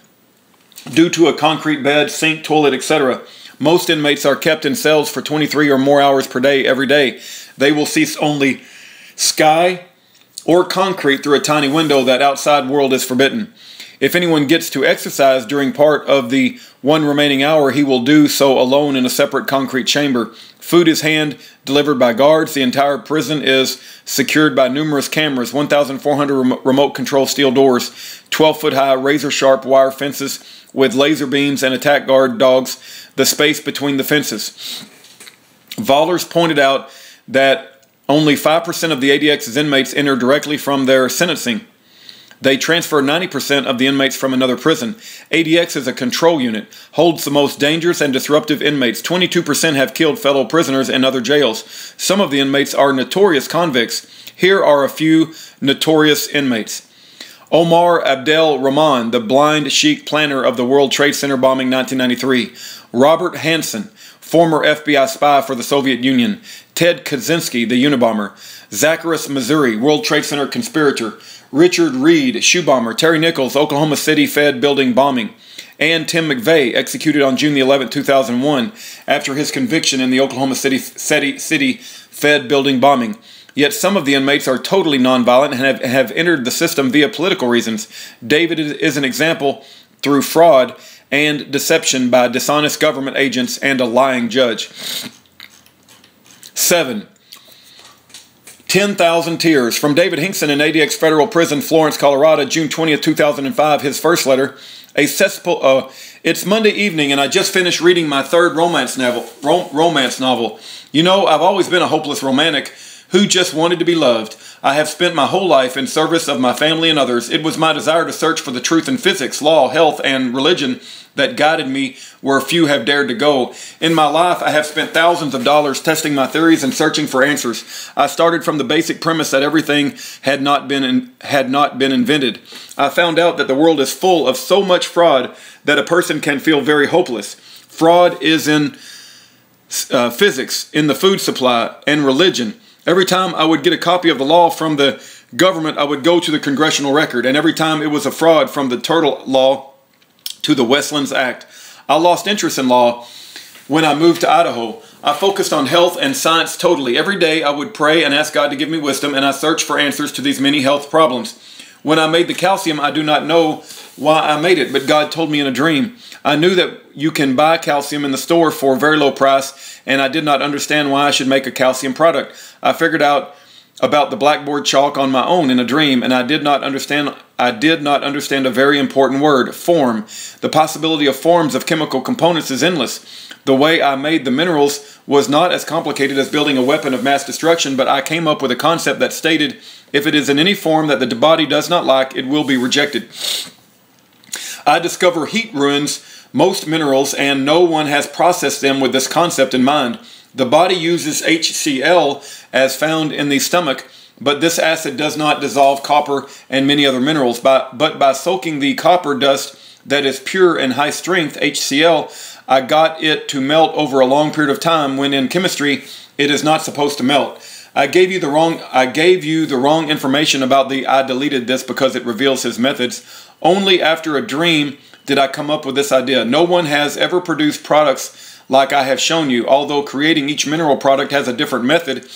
due to a concrete bed, sink, toilet, etc. Most inmates are kept in cells for 23 or more hours per day every day. They will see only sky or concrete through a tiny window. That outside world is forbidden. If anyone gets to exercise during part of the one remaining hour, he will do so alone in a separate concrete chamber. Food is hand-delivered by guards. The entire prison is secured by numerous cameras, 1,400 remote-control steel doors, 12-foot-high razor-sharp wire fences with laser beams and attack guard dogs, the space between the fences. Vollers pointed out that only 5% of the ADX's inmates enter directly from their sentencing. They transfer 90% of the inmates from another prison. ADX is a control unit, holds the most dangerous and disruptive inmates. 22% have killed fellow prisoners in other jails. Some of the inmates are notorious convicts. Here are a few notorious inmates. Omar Abdel Rahman, the blind sheik planner of the World Trade Center bombing 1993. Robert Hinkson, former FBI spy for the Soviet Union. Ted Kaczynski, the Unabomber. Zacharias Missouri, World Trade Center conspirator. Richard Reed, shoe bomber. Terry Nichols, Oklahoma City Fed building bombing. And Tim McVeigh, executed on June 11, 2001, after his conviction in the Oklahoma City Fed building bombing. Yet some of the inmates are totally nonviolent and have entered the system via political reasons. David is an example through fraud and deception by dishonest government agents and a lying judge. 7. 10,000 Tears. From David Hinkson in ADX Federal Prison, Florence, Colorado, June 20th, 2005, his first letter. A cesspool. It's Monday evening and I just finished reading my third romance novel. You know, I've always been a hopeless romantic who just wanted to be loved. I have spent my whole life in service of my family and others. It was my desire to search for the truth in physics, law, health, and religion that guided me where few have dared to go. In my life, I have spent thousands of dollars testing my theories and searching for answers. I started from the basic premise that everything had not been invented. I found out that the world is full of so much fraud that a person can feel very hopeless. Fraud is in physics, in the food supply, and religion. Every time I would get a copy of the law from the government, I would go to the congressional record, and every time it was a fraud, from the Turtle Law to the Westlands Act. I lost interest in law when I moved to Idaho. I focused on health and science totally. Every day I would pray and ask God to give me wisdom, and I searched for answers to these many health problems. When I made the calcium, I do not know why I made it, but God told me in a dream. I knew that you can buy calcium in the store for a very low price, and I did not understand why I should make a calcium product. I figured out about the blackboard chalk on my own in a dream, and I did not understand a very important word, form. The possibility of forms of chemical components is endless. The way I made the minerals was not as complicated as building a weapon of mass destruction, but I came up with a concept that stated, if it is in any form that the body does not like, it will be rejected. I discover heat ruins most minerals, and no one has processed them with this concept in mind. The body uses HCl as found in the stomach, but this acid does not dissolve copper and many other minerals. But by soaking the copper dust that is pure and high strength, HCl, I got it to melt over a long period of time, when in chemistry it is not supposed to melt. I gave you the wrong information about I deleted this because it reveals his methods. Only after a dream did I come up with this idea. No one has ever produced products like I have shown you, although creating each mineral product has a different method.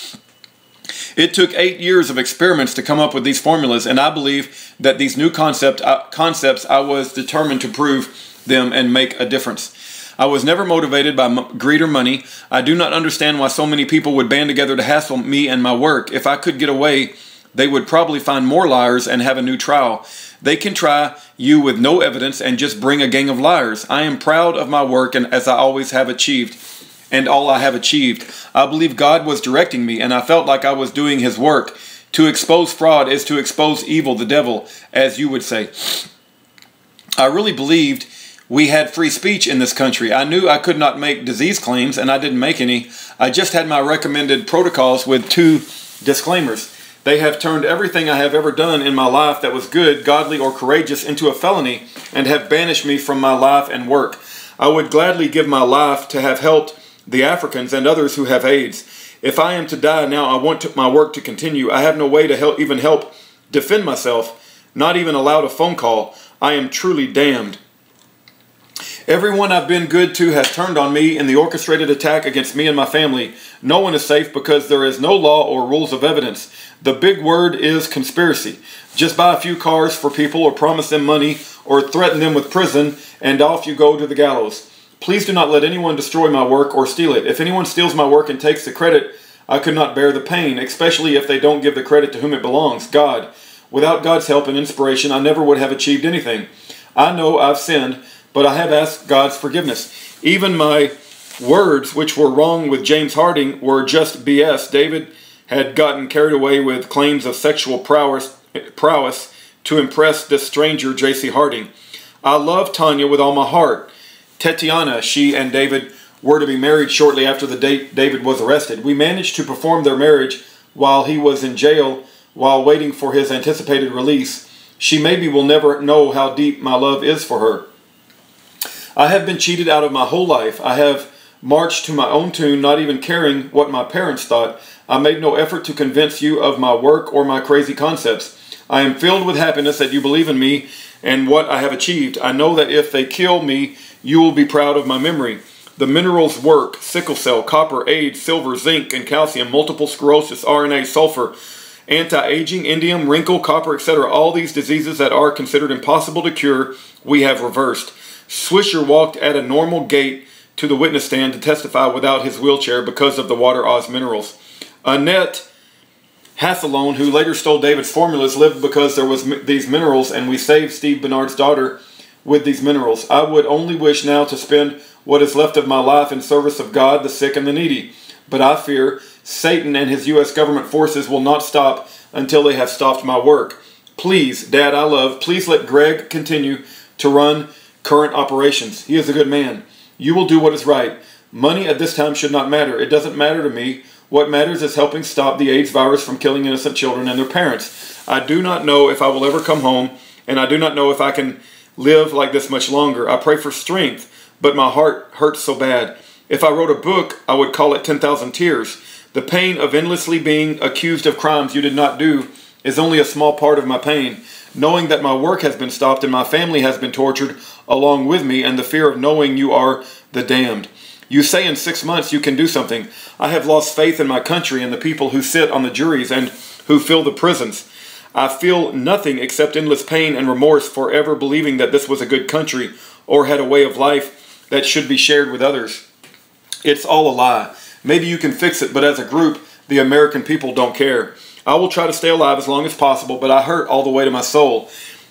It took 8 years of experiments to come up with these formulas, and I believe that these new concepts I was determined to prove them and make a difference. I was never motivated by greed or money. I do not understand why so many people would band together to hassle me and my work. If I could get away, they would probably find more liars and have a new trial. They can try you with no evidence and just bring a gang of liars. I am proud of my work, and as I always have achieved, and all I have achieved. I believe God was directing me, and I felt like I was doing His work. To expose fraud is to expose evil, the devil, as you would say. I really believed we had free speech in this country. I knew I could not make disease claims, and I didn't make any. I just had my recommended protocols with 2 disclaimers. They have turned everything I have ever done in my life that was good, godly, or courageous into a felony, and have banished me from my life and work. I would gladly give my life to have helped the Africans and others who have AIDS. If I am to die now, I want my work to continue. I have no way to even help defend myself, not even allowed a phone call. I am truly damned. Everyone I've been good to has turned on me in the orchestrated attack against me and my family. No one is safe because there is no law or rules of evidence. The big word is conspiracy. Just buy a few cars for people or promise them money or threaten them with prison and off you go to the gallows. Please do not let anyone destroy my work or steal it. If anyone steals my work and takes the credit, I could not bear the pain, especially if they don't give the credit to whom it belongs, God. Without God's help and inspiration, I never would have achieved anything. I know I've sinned, but I have asked God's forgiveness. Even my words, which were wrong with James Harding, were just BS. David had gotten carried away with claims of sexual prowess to impress this stranger, J.C. Harding. I love Tanya with all my heart. Tatiana, she and David were to be married shortly after the date David was arrested. We managed to perform their marriage while he was in jail while waiting for his anticipated release. She maybe will never know how deep my love is for her. I have been cheated out of my whole life. I have marched to my own tune, not even caring what my parents thought. I made no effort to convince you of my work or my crazy concepts. I am filled with happiness that you believe in me and what I have achieved. I know that if they kill me, you will be proud of my memory. The minerals work: sickle cell, copper, AIDS, silver, zinc, and calcium, multiple sclerosis, RNA, sulfur, anti-aging, indium, wrinkle, copper, etc. All these diseases that are considered impossible to cure, we have reversed. Swisher walked at a normal gait to the witness stand to testify without his wheelchair because of the Water Oz minerals. Annette Hathalone, who later stole David's formulas, lived because there was these minerals, and we saved Steve Bernard's daughter with these minerals. I would only wish now to spend what is left of my life in service of God, the sick, and the needy. But I fear Satan and his U.S. government forces will not stop until they have stopped my work. Please, Dad, I love, please let Greg continue to run current operations. He is a good man. You will do what is right. Money at this time should not matter. It doesn't matter to me. What matters is helping stop the AIDS virus from killing innocent children and their parents. I do not know if I will ever come home, and I do not know if I can live like this much longer. I pray for strength, but my heart hurts so bad. If I wrote a book, I would call it 10,000 Tears. The pain of endlessly being accused of crimes you did not do is only a small part of my pain. Knowing that my work has been stopped and my family has been tortured along with me, and the fear of knowing you are the damned. You say in 6 months you can do something. I have lost faith in my country and the people who sit on the juries and who fill the prisons. I feel nothing except endless pain and remorse for ever believing that this was a good country or had a way of life that should be shared with others. It's all a lie. Maybe you can fix it, but as a group, the American people don't care. I will try to stay alive as long as possible, but I hurt all the way to my soul.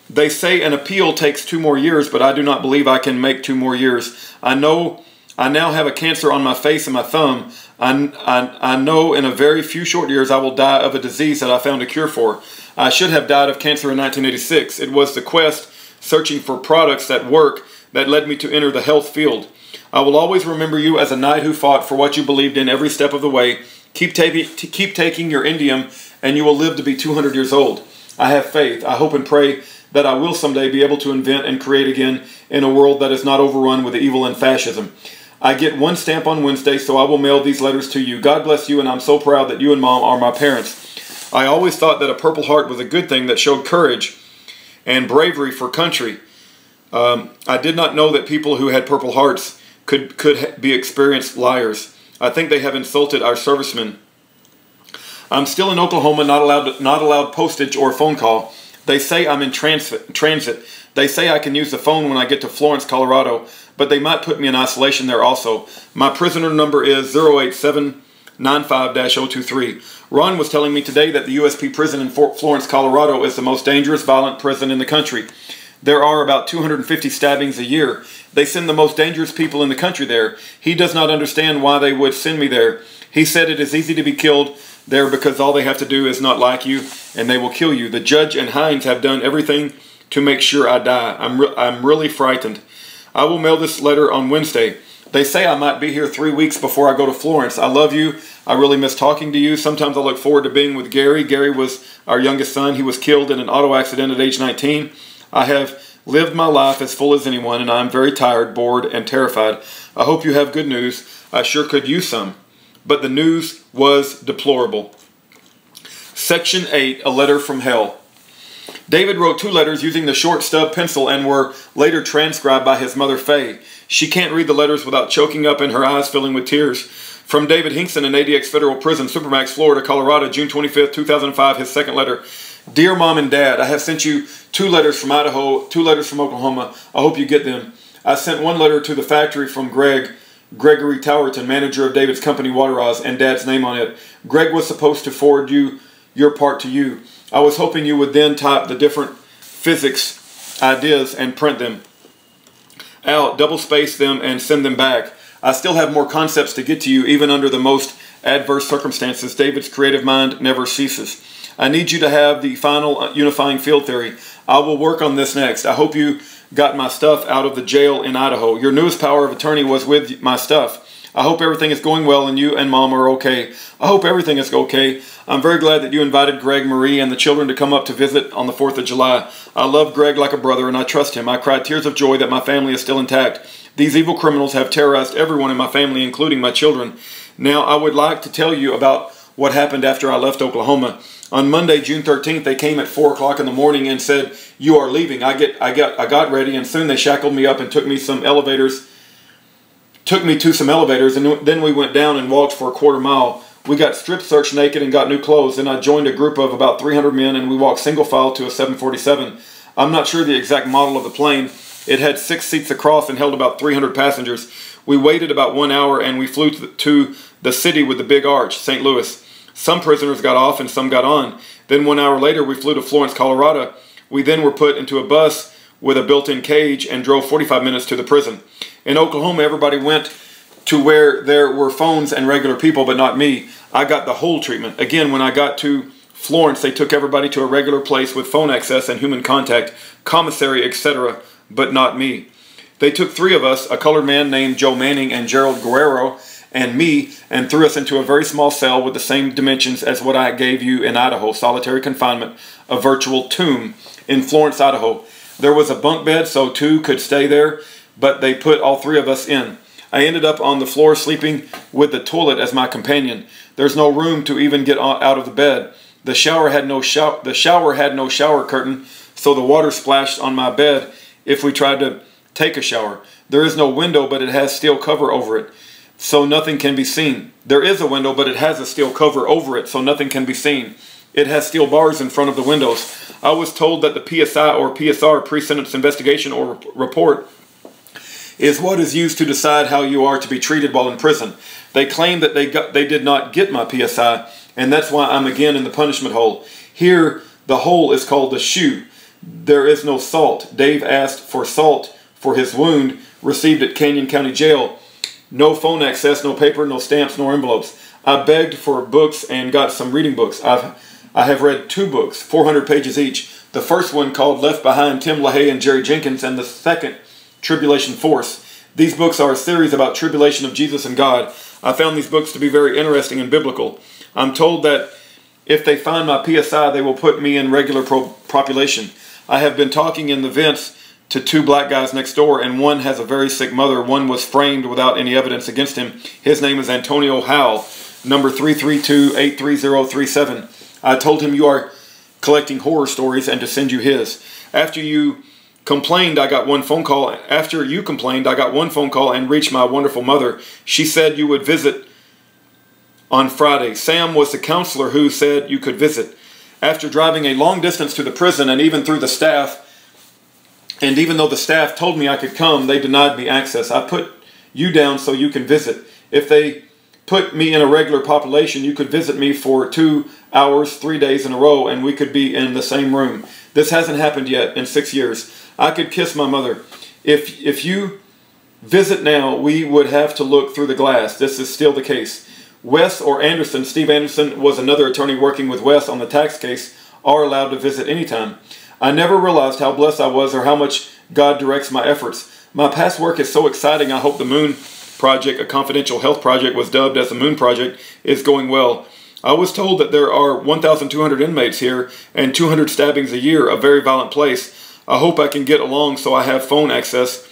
They say an appeal takes 2 more years, but I do not believe I can make 2 more years. I know I now have a cancer on my face and my thumb. I know in a very few short years I will die of a disease that I found a cure for. I should have died of cancer in 1986. It was the quest, searching for products that work, that led me to enter the health field. I will always remember you as a knight who fought for what you believed in every step of the way. Keep taking your indium, and you will live to be 200 years old. I have faith. I hope and pray that I will someday be able to invent and create again in a world that is not overrun with evil and fascism. I get 1 stamp on Wednesday, so I will mail these letters to you. God bless you, and I'm so proud that you and Mom are my parents. I always thought that a Purple Heart was a good thing that showed courage and bravery for country. I did not know that people who had Purple Hearts could be experienced liars. I think they have insulted our servicemen. I'm still in Oklahoma, not allowed postage or phone call. They say I'm in transit. They say I can use the phone when I get to Florence, Colorado, but they might put me in isolation there also. My prisoner number is 08795-023. Ron was telling me today that the USP prison in Florence, Colorado is the most dangerous, violent prison in the country. There are about 250 stabbings a year. They send the most dangerous people in the country there. He does not understand why they would send me there. He said it is easy to be killed there because all they have to do is not like you, and they will kill you. The judge and Hines have done everything to make sure I die. I'm really frightened. I will mail this letter on Wednesday. They say I might be here 3 weeks before I go to Florence. I love you. I really miss talking to you. Sometimes I look forward to being with Gary. Gary was our youngest son. He was killed in an auto accident at age 19. I have lived my life as full as anyone, and I am very tired, bored, and terrified. I hope you have good news. I sure could use some. but the news was deplorable. Section 8, A Letter from Hell. David wrote 2 letters using the short stub pencil and were later transcribed by his mother, Faye. She can't read the letters without choking up and her eyes filling with tears. From David Hinkson in ADX Federal Prison, Supermax, Florida, Colorado, June 25th, 2005, his second letter. Dear Mom and Dad, I have sent you 2 letters from Idaho, 2 letters from Oklahoma. I hope you get them. I sent 1 letter to the factory from Gregory Towerton, manager of David's company, Wateroz, and Dad's name on it. Greg was supposed to forward your part to you. I was hoping you would then type the different physics ideas and print them out, double space them, and send them back. I still have more concepts to get to you, even under the most adverse circumstances. David's creative mind never ceases. I need you to have the final unifying field theory. I will work on this next. I hope you got my stuff out of the jail in Idaho. Your newest power of attorney was with my stuff. I hope everything is going well and you and Mom are okay. I hope everything is okay. I'm very glad that you invited Greg, Marie, and the children to come up to visit on the 4th of July. I love Greg like a brother and I trust him. I cried tears of joy that my family is still intact. These evil criminals have terrorized everyone in my family, including my children. Now, I would like to tell you about what happened after I left Oklahoma. On Monday, June 13th, they came at 4 o'clock in the morning and said, "You are leaving." I got ready, and soon they shackled me up and took me to some elevators, and then we went down and walked for a quarter mile. We got strip searched naked and got new clothes. Then I joined a group of about 300 men, and we walked single file to a 747. I'm not sure the exact model of the plane. It had 6 seats across and held about 300 passengers. We waited about 1 hour, and we flew to the city with the big arch, St. Louis. Some prisoners got off and some got on. Then 1 hour later, we flew to Florence, Colorado. We then were put into a bus with a built-in cage and drove 45 minutes to the prison. In Oklahoma, everybody went to where there were phones and regular people, but not me. I got the whole treatment. Again, when I got to Florence, they took everybody to a regular place with phone access and human contact, commissary, etc., but not me. They took 3 of us, a colored man named Joe Manning and Gerald Guerrero, and me, and threw us into a very small cell with the same dimensions as what I gave you in Idaho, solitary confinement, a virtual tomb in Florence, Idaho. There was a bunk bed so 2 could stay there, but they put all 3 of us in. I ended up on the floor sleeping with the toilet as my companion. There's no room to even get out of the bed. The shower had no shower curtain, so the water splashed on my bed if we tried to take a shower. There is no window, but it has steel cover over it, so nothing can be seen. There is a window, but it has a steel cover over it, so nothing can be seen. It has steel bars in front of the windows. I was told that the PSI or PSR, pre-sentence investigation or report, is what is used to decide how you are to be treated while in prison. They claim that they did not get my PSI, and that's why I'm again in the punishment hole. Here, the hole is called the shoe. There is no salt. Dave asked for salt for his wound, received at Canyon County Jail. No phone access, no paper, no stamps, no envelopes. I begged for books and got some reading books. I have read 2 books, 400 pages each. The first one called Left Behind, Tim LaHaye and Jerry Jenkins, and the second, Tribulation Force. These books are a series about tribulation of Jesus and God. I found these books to be very interesting and biblical. I'm told that if they find my PSI, they will put me in regular population. I have been talking in the vents to 2 black guys next door, and one has a very sick mother. One was framed without any evidence against him. His name is Antonio Howell, number 332-83037. I told him you are collecting horror stories and to send you his. After you complained, I got one phone call. After you complained, I got one phone call and reached my wonderful mother. She said you would visit on Friday. Sam was the counselor who said you could visit. After driving a long distance to the prison and even through the staff, and even though the staff told me I could come, they denied me access. I put you down so you can visit. If they put me in a regular population, you could visit me for 2 hours, 3 days in a row, and we could be in the same room. This hasn't happened yet in 6 years. I could kiss my mother. If you visit now, we would have to look through the glass. This is still the case. Wes or Anderson, Steve Anderson was another attorney working with Wes on the tax case, are allowed to visit anytime. I never realized how blessed I was or how much God directs my efforts. My past work is so exciting. I hope the Moon Project, a confidential health project was dubbed as the Moon Project, is going well. I was told that there are 1,200 inmates here and 200 stabbings a year, a very violent place. I hope I can get along so I have phone access.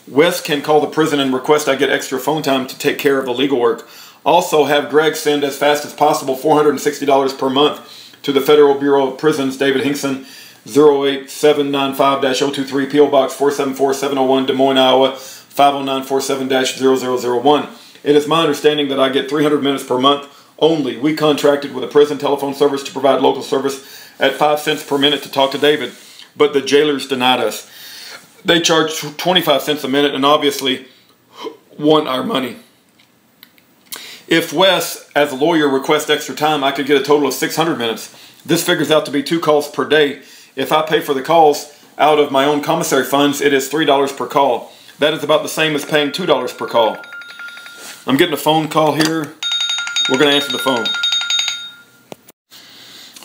Wes can call the prison and request I get extra phone time to take care of the legal work. Also, have Greg send as fast as possible $460 per month to the Federal Bureau of Prisons, David Hinkson, 08795-023, P.O. Box 474701, Des Moines, Iowa, 50947-0001. It is my understanding that I get 300 minutes per month only. We contracted with a prison telephone service to provide local service at 5 cents per minute to talk to David, but the jailers denied us. They charge 25 cents a minute and obviously want our money. If Wes, as a lawyer, requests extra time, I could get a total of 600 minutes. This figures out to be 2 calls per day. If I pay for the calls out of my own commissary funds, it is $3 per call. That is about the same as paying $2 per call. I'm getting a phone call here. We're going to answer the phone.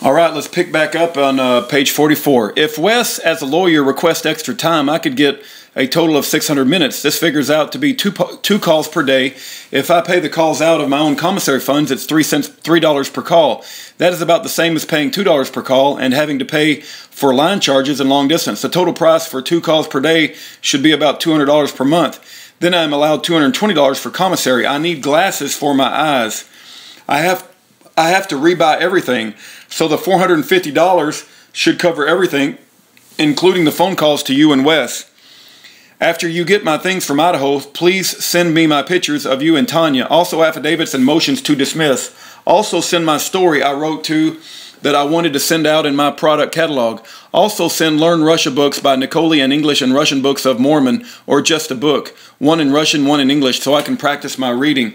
All right, let's pick back up on page 44. If Wes, as a lawyer, requests extra time, I could get a total of 600 minutes. This figures out to be two calls per day. If I pay the calls out of my own commissary funds, it's $3 per call. That is about the same as paying $2 per call and having to pay for line charges and long distance. The total price for 2 calls per day should be about $200 per month. Then I'm allowed $220 for commissary. I need glasses for my eyes. I have to rebuy everything, so the $450 should cover everything, including the phone calls to you and Wes. After you get my things from Idaho, please send me my pictures of you and Tanya. Also affidavits and motions to dismiss. Also send my story I wrote to that I wanted to send out in my product catalog. Also send Learn Russia books by Nicole English and Russian Books of Mormon, or just a book. One in Russian, one in English, so I can practice my reading.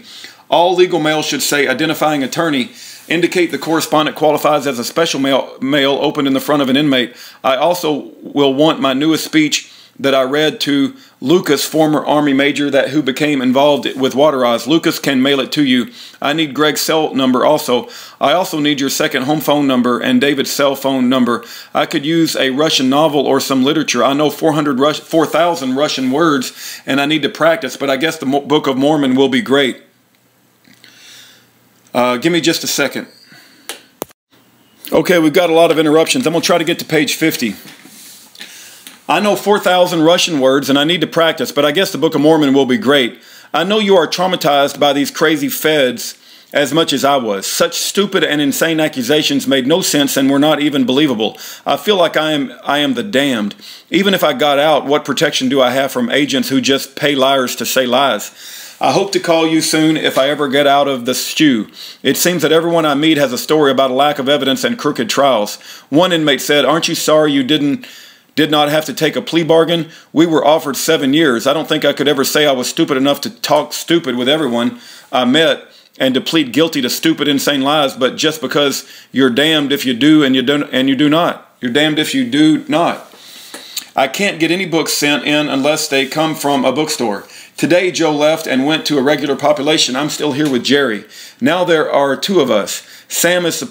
All legal mail should say identifying attorney. Indicate the correspondent qualifies as a special mail opened in the front of an inmate. I also will want my newest speech that I read to Lucas, former Army major who became involved with Water Eyes. Lucas can mail it to you. I need Greg's cell number also. I also need your second home phone number and David's cell phone number. I could use a Russian novel or some literature. I know 4,000 Russian words and I need to practice, but I guess the Book of Mormon will be great. Give me just a second. Okay, we've got a lot of interruptions. I'm going to try to get to page 50. I know 4,000 Russian words and I need to practice, but I guess the Book of Mormon will be great. I know you are traumatized by these crazy feds as much as I was. Such stupid and insane accusations made no sense and were not even believable. I feel like I am the damned. Even if I got out, what protection do I have from agents who just pay liars to say lies? I hope to call you soon if I ever get out of the stew. It seems that everyone I meet has a story about a lack of evidence and crooked trials. One inmate said, "Aren't you sorry you did not have to take a plea bargain? We were offered 7 years. I don't think I could ever say I was stupid enough to talk stupid with everyone I met and to plead guilty to stupid, insane lies, but just because you're damned if you do and you do not. You're damned if you do not. I can't get any books sent in unless they come from a bookstore. Today, Joe left and went to a regular population. I'm still here with Jerry. Now there are 2 of us. Sam is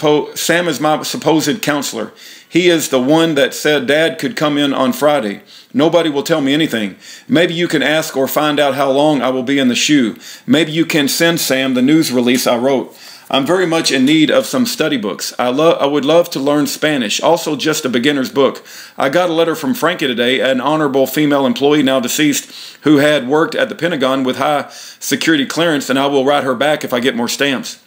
my supposed counselor. He is the one that said Dad could come in on Friday. Nobody will tell me anything. Maybe you can ask or find out how long I will be in the shoe. Maybe you can send Sam the news release I wrote. I'm very much in need of some study books. I would love to learn Spanish, also just a beginner's book. I got a letter from Frankie today, an honorable female employee now deceased who had worked at the Pentagon with high security clearance, and I will write her back if I get more stamps.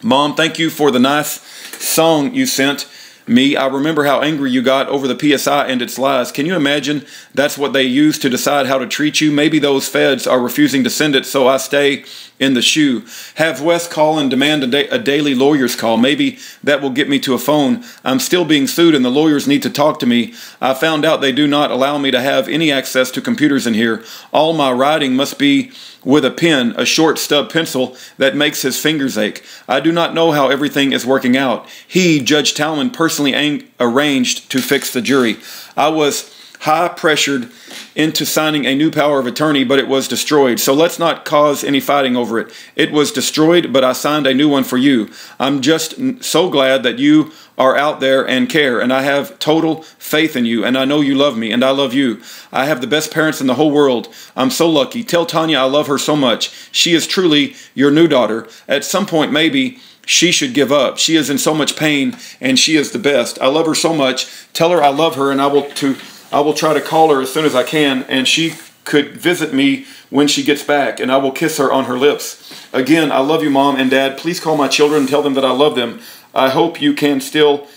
Mom, thank you for the nice song you sent me. I remember how angry you got over the PSI and its lies. Can you imagine that's what they use to decide how to treat you? Maybe those feds are refusing to send it, so I stay in the shoe. Have Wes call and demand a daily lawyer's call. Maybe that will get me to a phone. I'm still being sued and the lawyers need to talk to me. I found out they do not allow me to have any access to computers in here. All my writing must be with a pen, a short stub pencil that makes his fingers ache. I do not know how everything is working out. He, Judge Talman, personally arranged to fix the jury. I was high-pressured into signing a new power of attorney, but it was destroyed. So let's not cause any fighting over it. It was destroyed, but I signed a new one for you. I'm just so glad that you are out there and care, and I have total faith in you, and I know you love me, and I love you. I have the best parents in the whole world. I'm so lucky. Tell Tanya I love her so much. She is truly your new daughter. At some point, maybe she should give up. She is in so much pain, and she is the best. I love her so much. Tell her I love her, and I will try to call her as soon as I can, and she could visit me when she gets back, and I will kiss her on her lips. Again, I love you, Mom and Dad. Please call my children and tell them that I love them. I hope you can still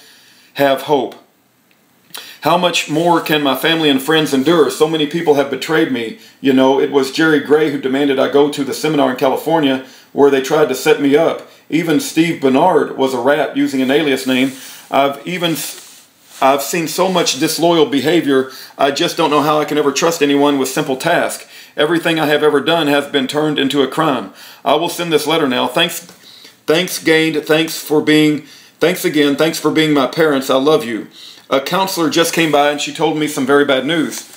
have hope. How much more can my family and friends endure? So many people have betrayed me. You know, it was Jerry Gray who demanded I go to the seminar in California where they tried to set me up. Even Steve Bernard was a rat using an alias name. I've seen so much disloyal behavior, I just don't know how I can ever trust anyone with simple tasks. Everything I have ever done has been turned into a crime. I will send this letter now. Thanks again. Thanks for being my parents. I love you. A counselor just came by and she told me some very bad news.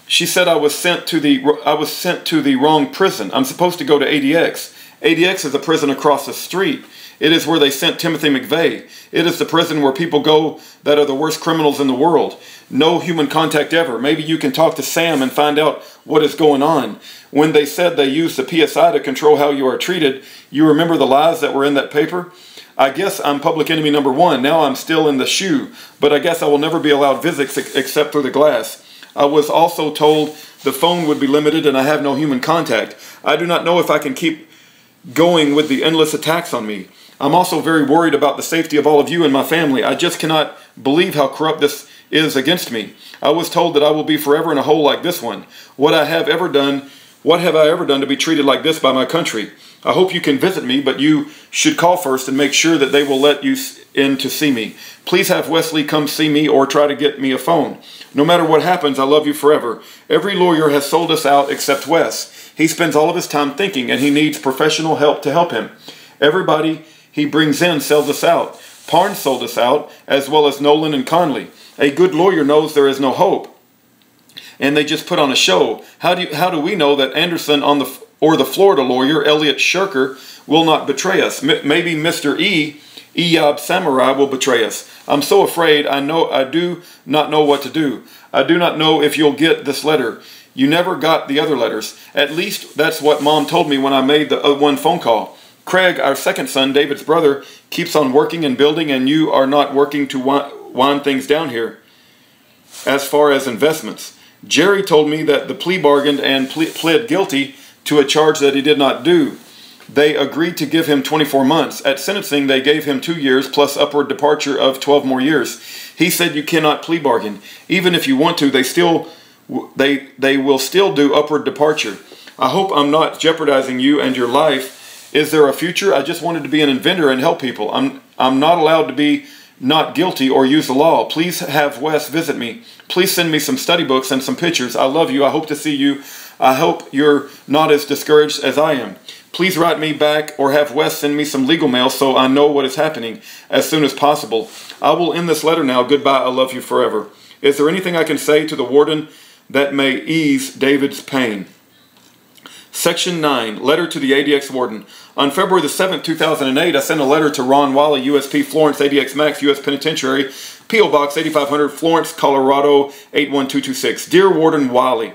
She said I was sent to the wrong prison. I'm supposed to go to ADX. ADX is a prison across the street. It is where they sent Timothy McVeigh. It is the prison where people go that are the worst criminals in the world. No human contact ever. Maybe you can talk to Sam and find out what is going on. When they said they used the PSI to control how you are treated, you remember the lies that were in that paper? I guess I'm public enemy number 1. Now I'm still in the shoe, but I guess I will never be allowed visits except through the glass. I was also told the phone would be limited and I have no human contact. I do not know if I can keep going with the endless attacks on me. I'm also very worried about the safety of all of you and my family. I just cannot believe how corrupt this is against me. I was told that I will be forever in a hole like this one. What have I ever done to be treated like this by my country? I hope you can visit me, but you should call first and make sure that they will let you in to see me. Please have Wesley come see me or try to get me a phone. No matter what happens, I love you forever. Every lawyer has sold us out except Wes. He spends all of his time thinking and he needs professional help to help him. Everybody he brings in sells us out. Parnes sold us out, as well as Nolan and Conley. A good lawyer knows there is no hope, and they just put on a show. How do we know that Anderson or the Florida lawyer, Elliot Shirker, will not betray us? Maybe Mr. Eyab Samurai will betray us. I'm so afraid. I do not know what to do. I do not know if you'll get this letter. You never got the other letters. At least that's what Mom told me when I made the one phone call. Craig, our second son, David's brother, keeps on working and building, and you are not working to wind things down here as far as investments. Jerry told me that the plea bargained and pled guilty to a charge that he did not do. They agreed to give him 24 months. At sentencing, they gave him 2 years plus upward departure of 12 more years. He said you cannot plea bargain. Even if you want to, they will still do upward departure. I hope I'm not jeopardizing you and your life. Is there a future? I just wanted to be an inventor and help people. I'm not allowed to be not guilty or use the law. Please have Wes visit me. Please send me some study books and some pictures. I love you. I hope to see you. I hope you're not as discouraged as I am. Please write me back or have Wes send me some legal mail so I know what is happening as soon as possible. I will end this letter now. Goodbye. I love you forever. Is there anything I can say to the warden that may ease David's pain? Section 9, Letter to the ADX Warden. On February the 7th, 2008, I sent a letter to Ron Wally, USP Florence, ADX Max, U.S. Penitentiary, P.O. Box 8500, Florence, Colorado 81226. Dear Warden Wally,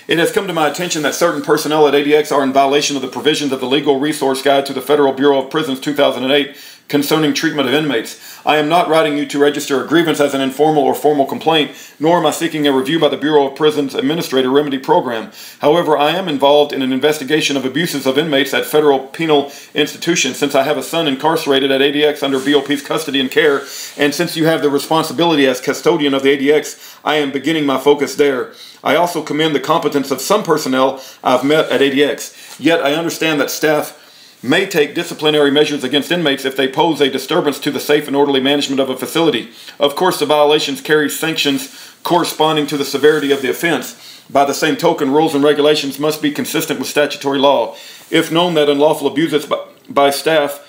it has come to my attention that certain personnel at ADX are in violation of the provisions of the Legal Resource Guide to the Federal Bureau of Prisons 2008 concerning treatment of inmates. I am not writing you to register a grievance as an informal or formal complaint, nor am I seeking a review by the Bureau of Prisons Administrator Remedy Program. However, I am involved in an investigation of abuses of inmates at federal penal institutions since I have a son incarcerated at ADX under BOP's custody and care, and since you have the responsibility as custodian of the ADX, I am beginning my focus there. I also commend the competence of some personnel I've met at ADX, yet I understand that staff may take disciplinary measures against inmates if they pose a disturbance to the safe and orderly management of a facility. Of course, the violations carry sanctions corresponding to the severity of the offense. By the same token, rules and regulations must be consistent with statutory law. If known that unlawful abuses by staff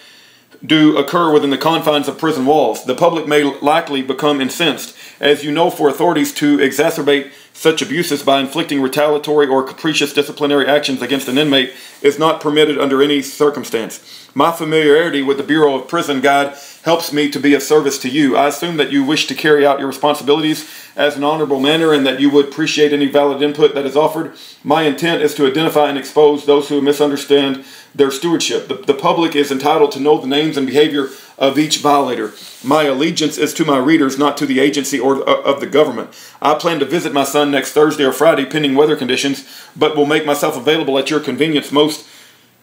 do occur within the confines of prison walls, the public may likely become incensed. As you know, for authorities to exacerbate such abuses by inflicting retaliatory or capricious disciplinary actions against an inmate is not permitted under any circumstance. My familiarity with the Bureau of Prison Guide helps me to be of service to you. I assume that you wish to carry out your responsibilities as an honorable manner and that you would appreciate any valid input that is offered. My intent is to identify and expose those who misunderstand their stewardship. The public is entitled to know the names and behavior of each violator. My allegiance is to my readers, not to the agency or of the government. I plan to visit my son next Thursday or Friday, pending weather conditions, but will make myself available at your convenience most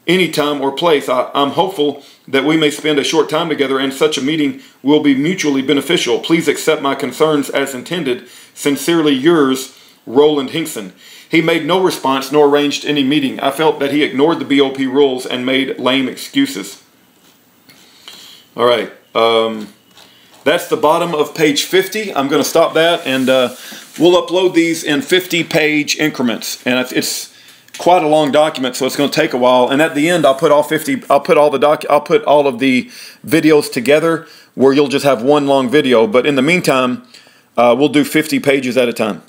any time or place. I'm hopeful that we may spend a short time together, and such a meeting will be mutually beneficial. Please accept my concerns as intended. Sincerely yours, Roland Hinkson. He made no response nor arranged any meeting. I felt that he ignored the BOP rules and made lame excuses. All right. That's the bottom of page 50. I'm going to stop that, and we'll upload these in 50-page increments. And it's quite a long document, so it's going to take a while. And at the end, I'll put all of the videos together, where you'll just have one long video. But in the meantime, we'll do 50 pages at a time.